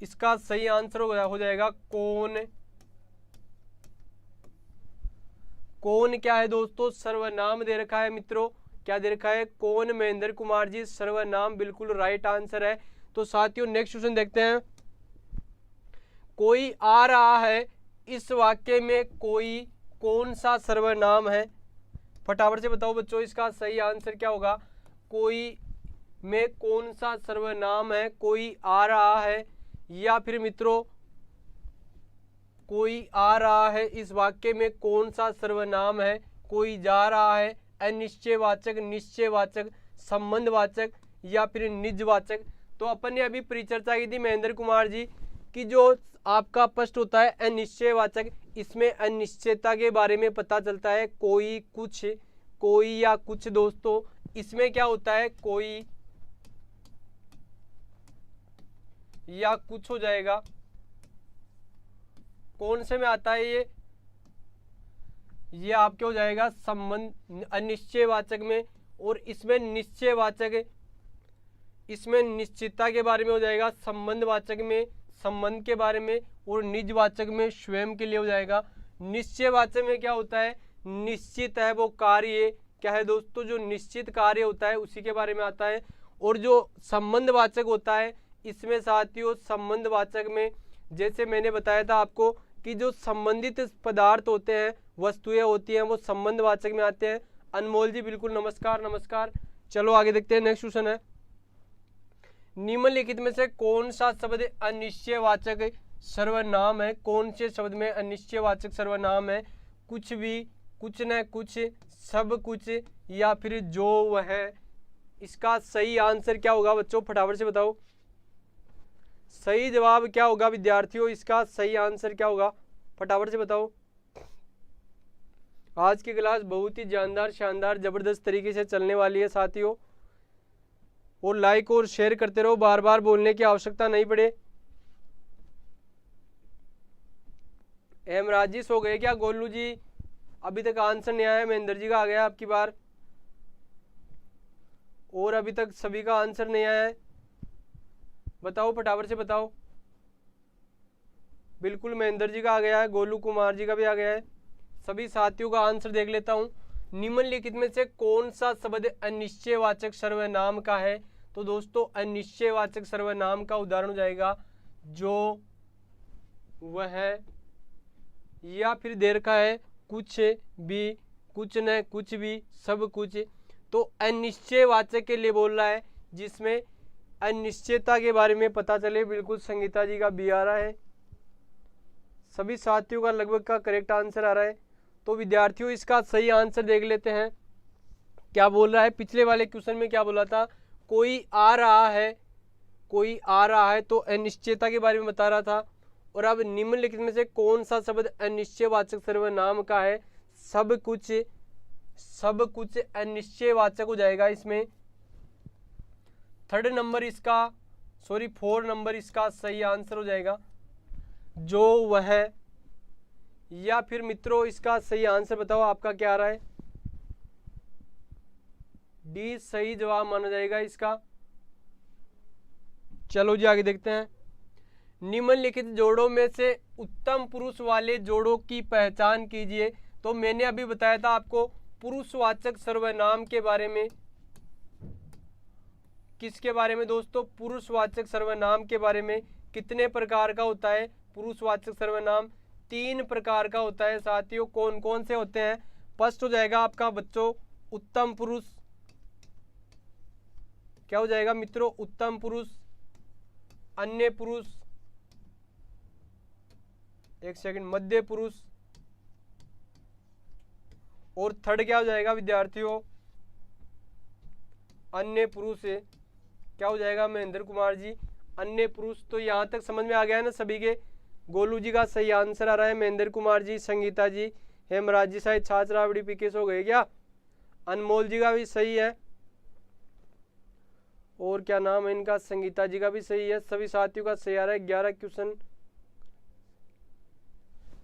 इसका सही आंसर हो जाएगा कौन। कौन क्या है दोस्तों, सर्वनाम दे रखा है मित्रों, क्या दे रखा है, कौन, महेंद्र कुमार जी सर्वनाम बिल्कुल राइट आंसर है। तो साथियों नेक्स्ट क्वेश्चन देखते हैं। कोई आ रहा है, इस वाक्य में कोई कौन सा सर्वनाम है, फटाफट से बताओ बच्चों, इसका सही आंसर क्या होगा? कोई में कौन सा सर्वनाम है? कोई आ रहा है, या फिर मित्रों कोई आ रहा है, इस वाक्य में कौन सा सर्वनाम है? कोई जा रहा है, अनिश्चयवाचक, निश्चयवाचक, संबंधवाचक, या फिर निजवाचक? तो अपन ने अभी परिचर्चा की थी महेंद्र कुमार जी कि जो आपका प्रश्न होता है अनिश्चयवाचक, इसमें अनिश्चयता के बारे में पता चलता है। कोई, कुछ, कोई या कुछ दोस्तों, इसमें क्या होता है? कोई या कुछ हो जाएगा। कौन से में आता है ये आपके हो जाएगा संबंध, अनिश्चयवाचक में। और इसमें निश्चयवाचक, इसमें निश्चितता के बारे में हो जाएगा। संबंधवाचक में संबंध के बारे में, और निजवाचक में स्वयं के लिए हो जाएगा। निश्चयवाचक में क्या होता है? निश्चित है वो कार्य, क्या है दोस्तों? जो निश्चित कार्य होता है उसी के बारे में आता है। और जो संबंधवाचक होता है, इसमें साथियों संबंधवाचक में जैसे मैंने बताया था आपको कि जो संबंधित पदार्थ होते हैं, वस्तुएं होती हैं, वो संबंधवाचक में आते हैं। अनमोल जी बिल्कुल नमस्कार नमस्कार। चलो आगे देखते हैं, नेक्स्ट क्वेश्चन है, निम्नलिखित में से कौन सा शब्द अनिश्चयवाचक सर्वनाम है? कौन से शब्द में अनिश्चयवाचक सर्वनाम है? कुछ भी, कुछ न कुछ, सब कुछ, या फिर जो वह? इसका सही आंसर क्या होगा बच्चों? फटाफट से बताओ, सही जवाब क्या होगा विद्यार्थियों? इसका सही आंसर क्या होगा? फटाफट से बताओ। आज की क्लास बहुत ही जानदार, शानदार, जबरदस्त तरीके से चलने वाली है साथियों, और लाइक और शेयर करते रहो, बार बार बोलने की आवश्यकता नहीं पड़े। हेमराज जी सो गए क्या? गोलू जी अभी तक आंसर नहीं आया। महेंद्र जी का आ गया आपकी बार, और अभी तक सभी का आंसर नहीं आया है। बताओ फटाफट से बताओ। बिल्कुल महेंद्र जी का आ गया है, गोलू कुमार जी का भी आ गया है। सभी साथियों का आंसर देख लेता हूं। निम्नलिखित में से कौन सा शब्द अनिश्चयवाचक सर्वनाम का है? तो दोस्तों अनिश्चयवाचक सर्वनाम का उदाहरण हो जाएगा जो, वह, या फिर देर का है कुछ भी, कुछ न कुछ भी, सब कुछ। तो अनिश्चयवाचक के लिए बोल रहा है जिसमें अनिश्चयता के बारे में पता चले। बिल्कुल संगीता जी का भी आ रहा है, सभी साथियों का लगभग का करेक्ट आंसर आ रहा है। तो विद्यार्थियों इसका सही आंसर देख लेते हैं, क्या बोल रहा है। पिछले वाले क्वेश्चन में क्या बोला था? कोई आ रहा है, कोई आ रहा है, तो अनिश्चयता के बारे में बता रहा था। और अब निम्नलिखित में से कौन सा शब्द अनिश्चयवाचक सर्वनाम का है? सब कुछ, सब कुछ अनिश्चयवाचक हो जाएगा इसमें। थर्ड नंबर इसका, सॉरी 4 नंबर इसका सही आंसर हो जाएगा जो वह। या फिर मित्रों इसका सही आंसर बताओ, आपका क्या आ रहा है? डी सही जवाब माना जाएगा इसका। चलो जी आगे देखते हैं। निम्नलिखित जोड़ों में से उत्तम पुरुष वाले जोड़ों की पहचान कीजिए। तो मैंने अभी बताया था आपको पुरुषवाचक सर्वनाम के बारे में। किसके बारे में दोस्तों? पुरुषवाचक सर्वनाम के बारे में। कितने प्रकार का होता है पुरुषवाचक सर्वनाम? 3 प्रकार का होता है साथियों। कौन कौन से होते हैं? फर्स्ट हो जाएगा आपका बच्चों उत्तम पुरुष, क्या हो जाएगा मित्रों? उत्तम पुरुष, अन्य पुरुष, एक सेकंड, मध्य पुरुष, और थर्ड क्या हो जाएगा विद्यार्थियों? अन्य पुरुष है। क्या हो जाएगा महेंद्र कुमार जी? अन्य पुरुष। तो यहाँ तक समझ में आ गया है ना सभी के? गोलू जी का सही आंसर आ रहा है, महेंद्र कुमार जी, संगीता जी, हेमराज जी शायद छात्रावड़ी पीके हो गए क्या? अनमोल जी का भी सही है, और क्या नाम है इनका? संगीता जी का भी सही है। सभी साथियों का सही आ रहा है। 11 क्वेश्चन,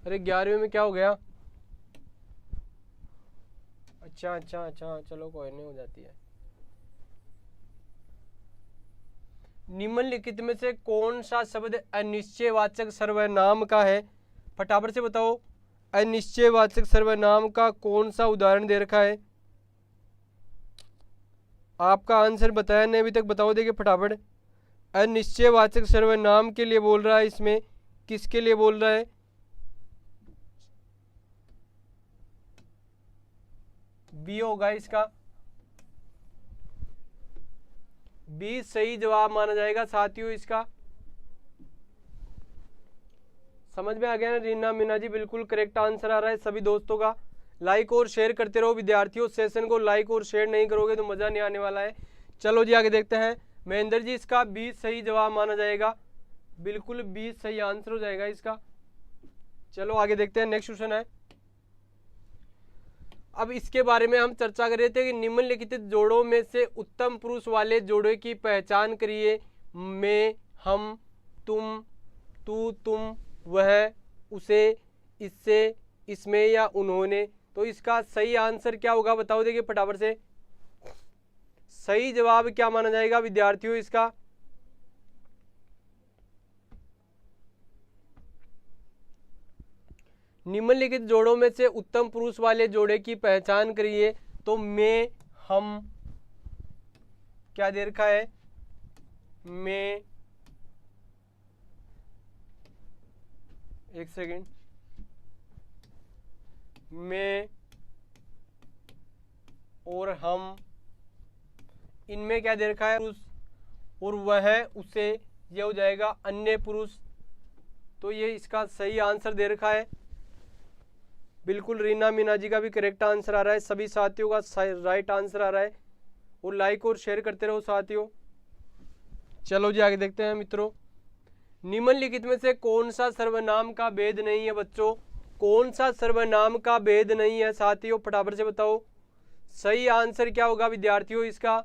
अरे 11वें में क्या हो गया? अच्छा अच्छा अच्छा, चलो कोई नहीं, हो जाती है। निम्नलिखित में से कौन सा शब्द अनिश्चयवाचक सर्वनाम का है? फटाफट से बताओ, अनिश्चयवाचक सर्वनाम का कौन सा उदाहरण दे रखा है? आपका आंसर बताया नहीं अभी तक, बताओ देखिए फटाफट। अनिश्चयवाचक सर्वनाम के लिए बोल रहा है, इसमें किसके लिए बोल रहा है? बी होगा इसका, बी सही जवाब माना जाएगा साथियों इसका। समझ में आ गया ना रीना मीना जी, बिल्कुल करेक्ट आंसर आ रहा है सभी दोस्तों का। लाइक और शेयर करते रहो विद्यार्थियों, सेशन को लाइक और शेयर नहीं करोगे तो मजा नहीं आने वाला है। चलो जी आगे देखते हैं। महेंद्र जी इसका बी सही जवाब माना जाएगा, बिल्कुल बी सही आंसर हो जाएगा इसका। चलो आगे देखते हैं, नेक्स्ट क्वेश्चन है। अब इसके बारे में हम चर्चा कर रहे थे कि निम्नलिखित जोड़ों में से उत्तम पुरुष वाले जोड़े की पहचान करिए। मैं, हम, तुम, तू, तुम, वह, उसे, इससे, इसमें या उन्होंने। तो इसका सही आंसर क्या होगा बताओ, देखिए फटाफट से सही जवाब क्या माना जाएगा विद्यार्थियों इसका। निम्नलिखित जोड़ों में से उत्तम पुरुष वाले जोड़े की पहचान करिए। तो मैं, हम, क्या दे रखा है, मैं, एक सेकेंड, मैं और हम, इनमें क्या दे रखा है पुरुष, और वह, उसे, यह हो जाएगा अन्य पुरुष। तो ये इसका सही आंसर दे रखा है, बिल्कुल रीना मीना जी का भी करेक्ट आंसर आ रहा है, सभी साथियों का राइट आंसर आ रहा है। और लाइक और शेयर करते रहो साथियों। चलो जी आगे देखते हैं मित्रों। निम्नलिखित में से कौन सा सर्वनाम का भेद नहीं है बच्चों, कौन सा सर्वनाम का भेद नहीं है साथियों, फटाफट से बताओ सही आंसर क्या होगा विद्यार्थियों इसका।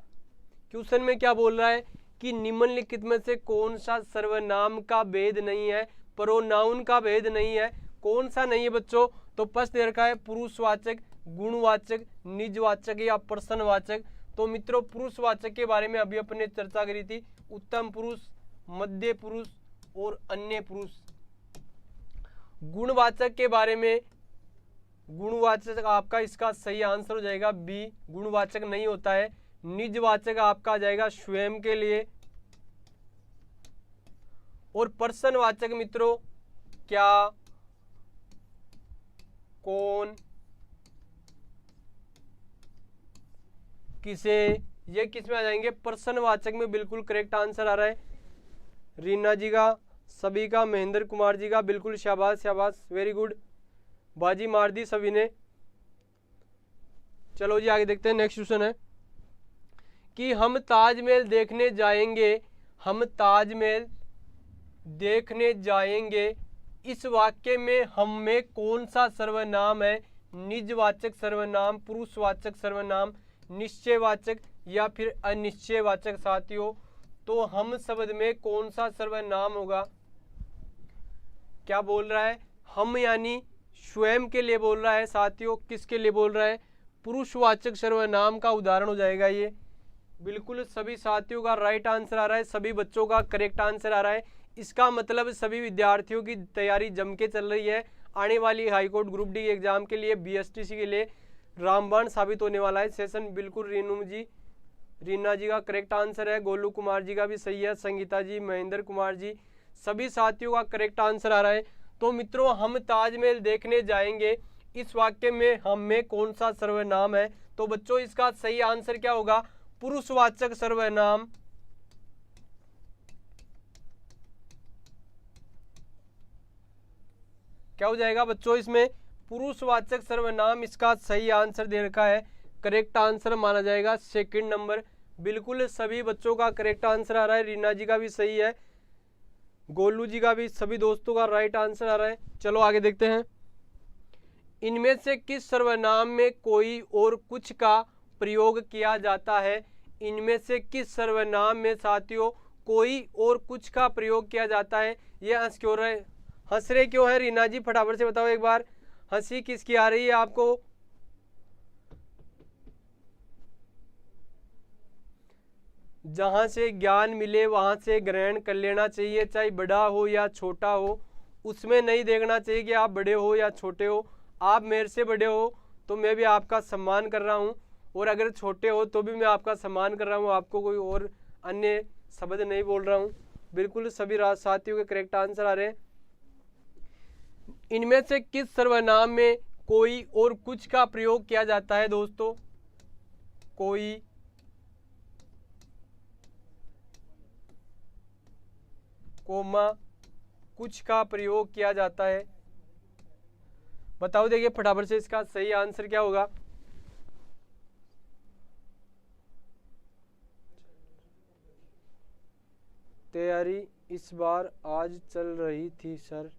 क्वेश्चन में क्या बोल रहा है कि निम्नलिखित में से कौन सा सर्वनाम का भेद नहीं है, प्रोनाउन का भेद नहीं है, कौन सा नहीं है बच्चों। तो प्रश्न दे रखा है पुरुषवाचक, गुणवाचक, निजवाचक या प्रश्नवाचक। तो मित्रों पुरुषवाचक के बारे में अभी अपने चर्चा करी थी, उत्तम पुरुष, मध्य पुरुष और अन्य पुरुष। गुणवाचक के बारे में, गुणवाचक आपका इसका सही आंसर हो जाएगा बी, गुणवाचक नहीं होता है। निजवाचक आपका आ जाएगा स्वयं के लिए। और प्रश्नवाचक मित्रों क्या, कौन, किसे, ये किस में आ जाएंगे, प्रश्नवाचक में। बिल्कुल करेक्ट आंसर आ रहा है रीना जी का, सभी का, महेंद्र कुमार जी का, बिल्कुल शाबाश शाबाश, वेरी गुड, बाजी मार दी सभी ने। चलो जी आगे देखते हैं, नेक्स्ट क्वेश्चन है कि हम ताजमहल देखने जाएंगे, हम ताजमहल देखने जाएंगे, इस वाक्य में हम में कौन सा सर्वनाम है, निजवाचक सर्वनाम, पुरुषवाचक सर्वनाम, निश्चयवाचक या फिर अनिश्चयवाचक साथियों। तो हम शब्द में कौन सा सर्वनाम होगा, क्या बोल रहा है, हम यानी स्वयं के लिए बोल रहा है साथियों, किसके लिए बोल रहा है, पुरुषवाचक सर्वनाम का उदाहरण हो जाएगा ये। बिल्कुल सभी साथियों का राइट आंसर आ रहा है, सभी बच्चों का करेक्ट आंसर आ रहा है। इसका मतलब सभी विद्यार्थियों की तैयारी जम के चल रही है, आने वाली हाईकोर्ट ग्रुप डी एग्जाम के लिए, बीएसटीसी के लिए रामबाण साबित होने वाला है सेशन। बिल्कुल रीनू जी, रीना जी का करेक्ट आंसर है, गोलू कुमार जी का भी सही है, संगीता जी, महेंद्र कुमार जी, सभी साथियों का करेक्ट आंसर आ रहा है। तो मित्रों हम ताजमहल देखने जाएंगे, इस वाक्य में हम में कौन सा सर्वनाम है। तो बच्चों इसका सही आंसर क्या होगा, पुरुषवाचक सर्वनाम। क्या हो जाएगा बच्चों इसमें, पुरुषवाचक सर्वनाम इसका सही आंसर दे रखा है, करेक्ट आंसर माना जाएगा सेकंड नंबर। बिल्कुल सभी बच्चों का करेक्ट आंसर आ रहा है, रीना जी का भी सही है, गोलू जी का भी, सभी दोस्तों का राइट आंसर आ रहा है। चलो आगे देखते हैं। इनमें से किस सर्वनाम में कोई और कुछ का प्रयोग किया जाता है, इनमें से किस सर्वनाम में साथियों कोई और कुछ का प्रयोग किया जाता है। ये हंस क्यों रहे, हंस रहे क्यों है रीना जी, फटाफट से बताओ एक बार, हंसी किसकी आ रही है आपको। जहां से ज्ञान मिले वहां से ग्रहण कर लेना चाहिए, चाहे बड़ा हो या छोटा हो, उसमें नहीं देखना चाहिए कि आप बड़े हो या छोटे हो। आप मेरे से बड़े हो तो मैं भी आपका सम्मान कर रहा हूं, और अगर छोटे हो तो भी मैं आपका सम्मान कर रहा हूं, आपको कोई और अन्य शब्द नहीं बोल रहा हूं। बिल्कुल सभी साथियों के करेक्ट आंसर आ रहे हैं। इनमें से किस सर्वनाम में कोई और कुछ का प्रयोग किया जाता है दोस्तों, कोई कोमा कुछ का प्रयोग किया जाता है। बताओ देखिए फटाफट से इसका सही आंसर क्या होगा। तैयारी इस बार आज चल रही थी सर।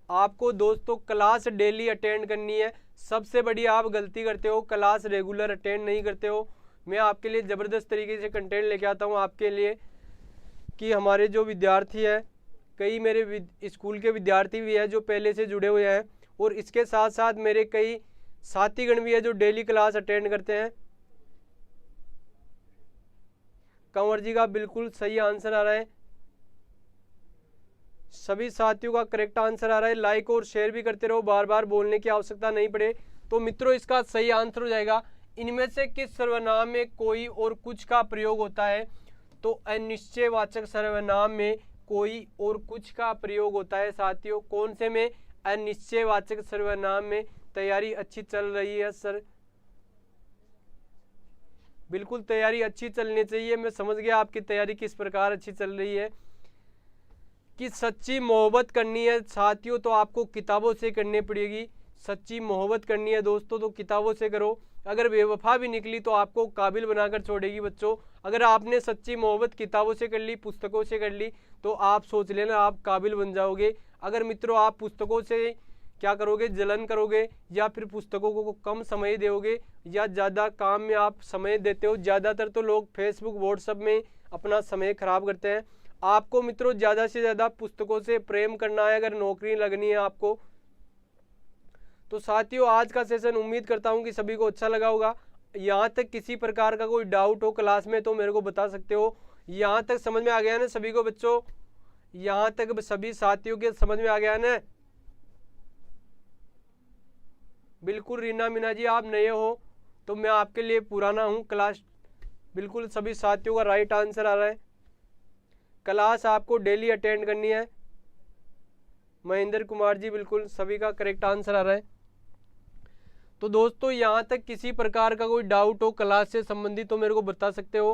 आपको दोस्तों क्लास डेली अटेंड करनी है। सबसे बड़ी आप गलती करते हो, क्लास रेगुलर अटेंड नहीं करते हो। मैं आपके लिए ज़बरदस्त तरीके से कंटेंट लेके आता हूँ आपके लिए, कि हमारे जो विद्यार्थी हैं, कई मेरे स्कूल के विद्यार्थी भी हैं जो पहले से जुड़े हुए हैं, और इसके साथ साथ मेरे कई साथीगण भी हैं जो डेली क्लास अटेंड करते हैं। कंवर जी का बिल्कुल सही आंसर आ रहा है, सभी साथियों का करेक्ट आंसर आ रहा है। लाइक और शेयर भी करते रहो, बार बार बोलने की आवश्यकता नहीं पड़े। तो मित्रों इसका सही आंसर हो जाएगा, इनमें से किस सर्वनाम में कोई और कुछ का प्रयोग होता है। तो अनिश्चयवाचक सर्वनाम में कोई और कुछ का प्रयोग होता है साथियों। कौन से में? अनिश्चयवाचक सर्वनाम में। तैयारी अच्छी चल रही है सर। बिल्कुल तैयारी अच्छी चलनी चाहिए। मैं समझ गया आपकी तैयारी किस प्रकार अच्छी चल रही है। कि सच्ची मोहब्बत करनी है साथियों तो आपको किताबों से करनी पड़ेगी। सच्ची मोहब्बत करनी है दोस्तों तो किताबों से करो। अगर बेवफा भी निकली तो आपको काबिल बनाकर छोड़ेगी बच्चों। अगर आपने सच्ची मोहब्बत किताबों से कर ली, पुस्तकों से कर ली, तो आप सोच लेना आप काबिल बन जाओगे। अगर मित्रों आप पुस्तकों से क्या करोगे, जलन करोगे, या फिर पुस्तकों को कम समय दोगे, या ज़्यादा काम में आप समय देते हो। ज़्यादातर तो लोग फेसबुक व्हाट्सएप में अपना समय खराब करते हैं। आपको मित्रों ज़्यादा से ज़्यादा पुस्तकों से प्रेम करना है अगर नौकरी लगनी है आपको। तो साथियों आज का सेशन उम्मीद करता हूं कि सभी को अच्छा लगा होगा। यहाँ तक किसी प्रकार का कोई डाउट हो क्लास में तो मेरे को बता सकते हो। यहाँ तक समझ में आ गया ना सभी को बच्चों? यहाँ तक सभी साथियों के समझ में आ गया ना? बिल्कुल रीना मीना जी आप नए हो तो मैं आपके लिए पुराना हूँ। क्लास बिल्कुल सभी साथियों का राइट आंसर आ रहा है। क्लास आपको डेली अटेंड करनी है। महेंद्र कुमार जी बिल्कुल सभी का करेक्ट आंसर आ रहा है। तो दोस्तों यहाँ तक किसी प्रकार का कोई डाउट हो क्लास से संबंधित तो मेरे को बता सकते हो,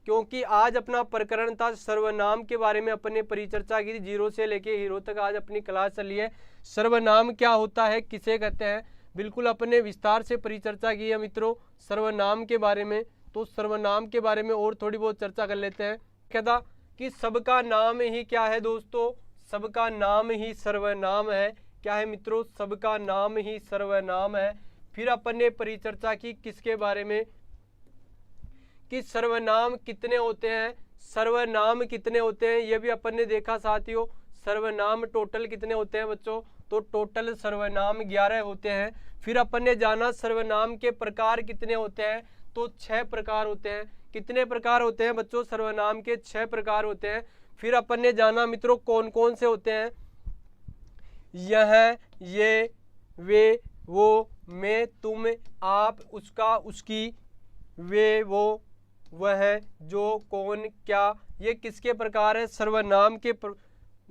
क्योंकि आज अपना प्रकरण था सर्वनाम के बारे में अपने परिचर्चा की थी। जीरो से लेके हीरो तक आज अपनी क्लास चली है। सर्वनाम क्या होता है, किसे कहते हैं, बिल्कुल अपने विस्तार से परिचर्चा की है मित्रों सर्वनाम के बारे में। तो सर्वनाम के बारे में और थोड़ी बहुत चर्चा कर लेते हैं। क्या था कि सबका नाम ही क्या है दोस्तों? सबका नाम ही सर्वनाम है। क्या है मित्रों? सबका नाम ही सर्वनाम है। फिर अपन ने परिचर्चा की किसके बारे में, कि सर्वनाम कितने होते हैं। सर्वनाम कितने होते हैं ये भी अपन ने देखा साथियों। सर्वनाम टोटल कितने होते हैं बच्चों? तो टोटल सर्वनाम 11 होते हैं। फिर अपन ने जाना सर्वनाम के प्रकार कितने होते हैं, तो 6 प्रकार होते हैं। कितने प्रकार होते हैं बच्चों? सर्वनाम के 6 प्रकार होते हैं। फिर अपन ने जाना मित्रों कौन कौन से होते हैं। यह, ये, वे, वो, मैं, तुम, आप, उसका, उसकी, वे, वो, वह, जो, कौन, क्या, ये किसके प्रकार है? सर्वनाम के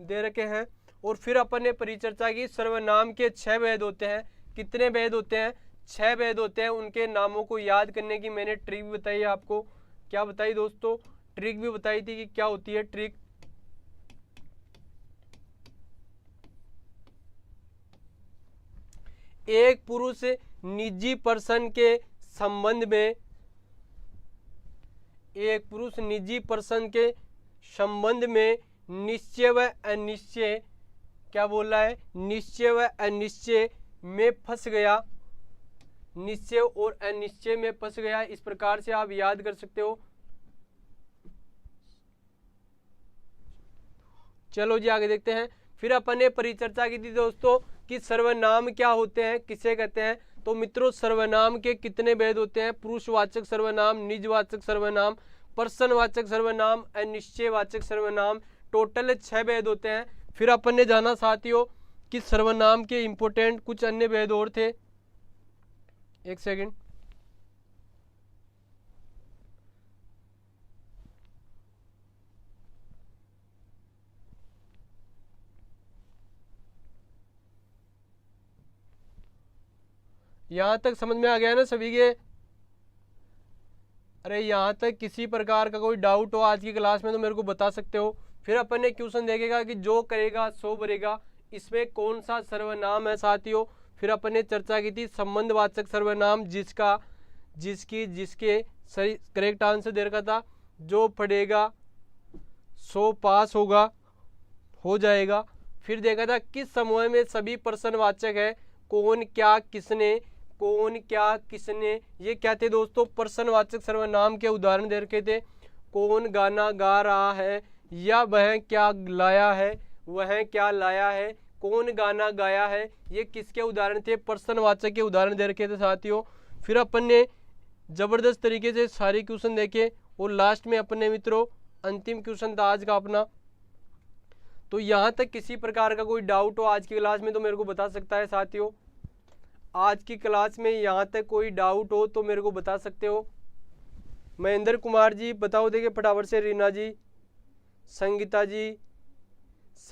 दे रखे हैं। और फिर अपन ने परिचर्चा की सर्वनाम के 6 भेद होते हैं। कितने भेद होते हैं? 6 भेद होते हैं। उनके नामों को याद करने की मैंने ट्रिक भी बताई आपको। क्या बताई दोस्तों? ट्रिक भी बताई थी कि क्या होती है ट्रिक। एक पुरुष निजी पर्सन के संबंध में, एक पुरुष निजी पर्सन के संबंध में निश्चय व अनिश्चय, क्या बोल रहा है? निश्चय व अनिश्चय में फंस गया। निश्चय और अनिश्चय में फंस गया, इस प्रकार से आप याद कर सकते हो। चलो जी आगे देखते हैं। फिर अपन ने परिचर्चा की थी दोस्तों कि सर्वनाम क्या होते हैं, किसे कहते हैं। तो मित्रों सर्वनाम के कितने भेद होते हैं? पुरुषवाचक सर्वनाम, निजवाचक सर्वनाम, पर्सनवाचक सर्वनाम, अनिश्चयवाचक सर्वनाम। टोटल 6 भेद होते हैं। फिर अपन ने जाना साथियों कि सर्वनाम के इंपोर्टेंट कुछ अन्य भेद और थे। एक सेकंड। यहां तक समझ में आ गया ना सभी के? अरे यहाँ तक किसी प्रकार का कोई डाउट हो आज की क्लास में तो मेरे को बता सकते हो। फिर अपन ने क्वेश्चन देखेगा कि जो करेगा सो भरेगा, इसमें कौन सा सर्वनाम है साथियों। फिर अपन ने चर्चा की थी संबंधवाचक सर्वनाम, जिसका जिसकी जिसके सही करेक्ट आंसर दे रखा था, जो पढ़ेगा सो पास होगा, हो जाएगा। फिर देखा था किस समूह में सभी प्रश्नवाचक है, कौन क्या किसने, कौन क्या किसने, ये क्या थे दोस्तों, प्रश्नवाचक सर्वनाम के उदाहरण दे रखे थे। कौन गाना गा रहा है, या वह क्या लाया है, वह क्या लाया है, कौन गाना गाया है, ये किसके उदाहरण थे, प्रश्नवाचक के उदाहरण दे रखे थे साथियों। फिर अपन ने जबरदस्त तरीके से सारे क्वेश्चन देखे और लास्ट में अपन ने मित्रों अंतिम क्वेश्चन था आज का अपना। तो यहाँ तक किसी प्रकार का कोई डाउट हो आज की क्लास में तो मेरे को बता सकता है साथियों। आज की क्लास में यहाँ तक कोई डाउट हो तो मेरे को बता सकते हो। महेंद्र कुमार जी बताओ, देखिए फटाफट से, रीना जी, संगीता जी,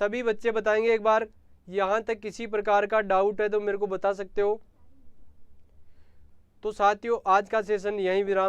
सभी बच्चे बताएंगे एक बार। यहाँ तक किसी प्रकार का डाउट है तो मेरे को बता सकते हो। तो साथियों आज का सेशन यहीं विराम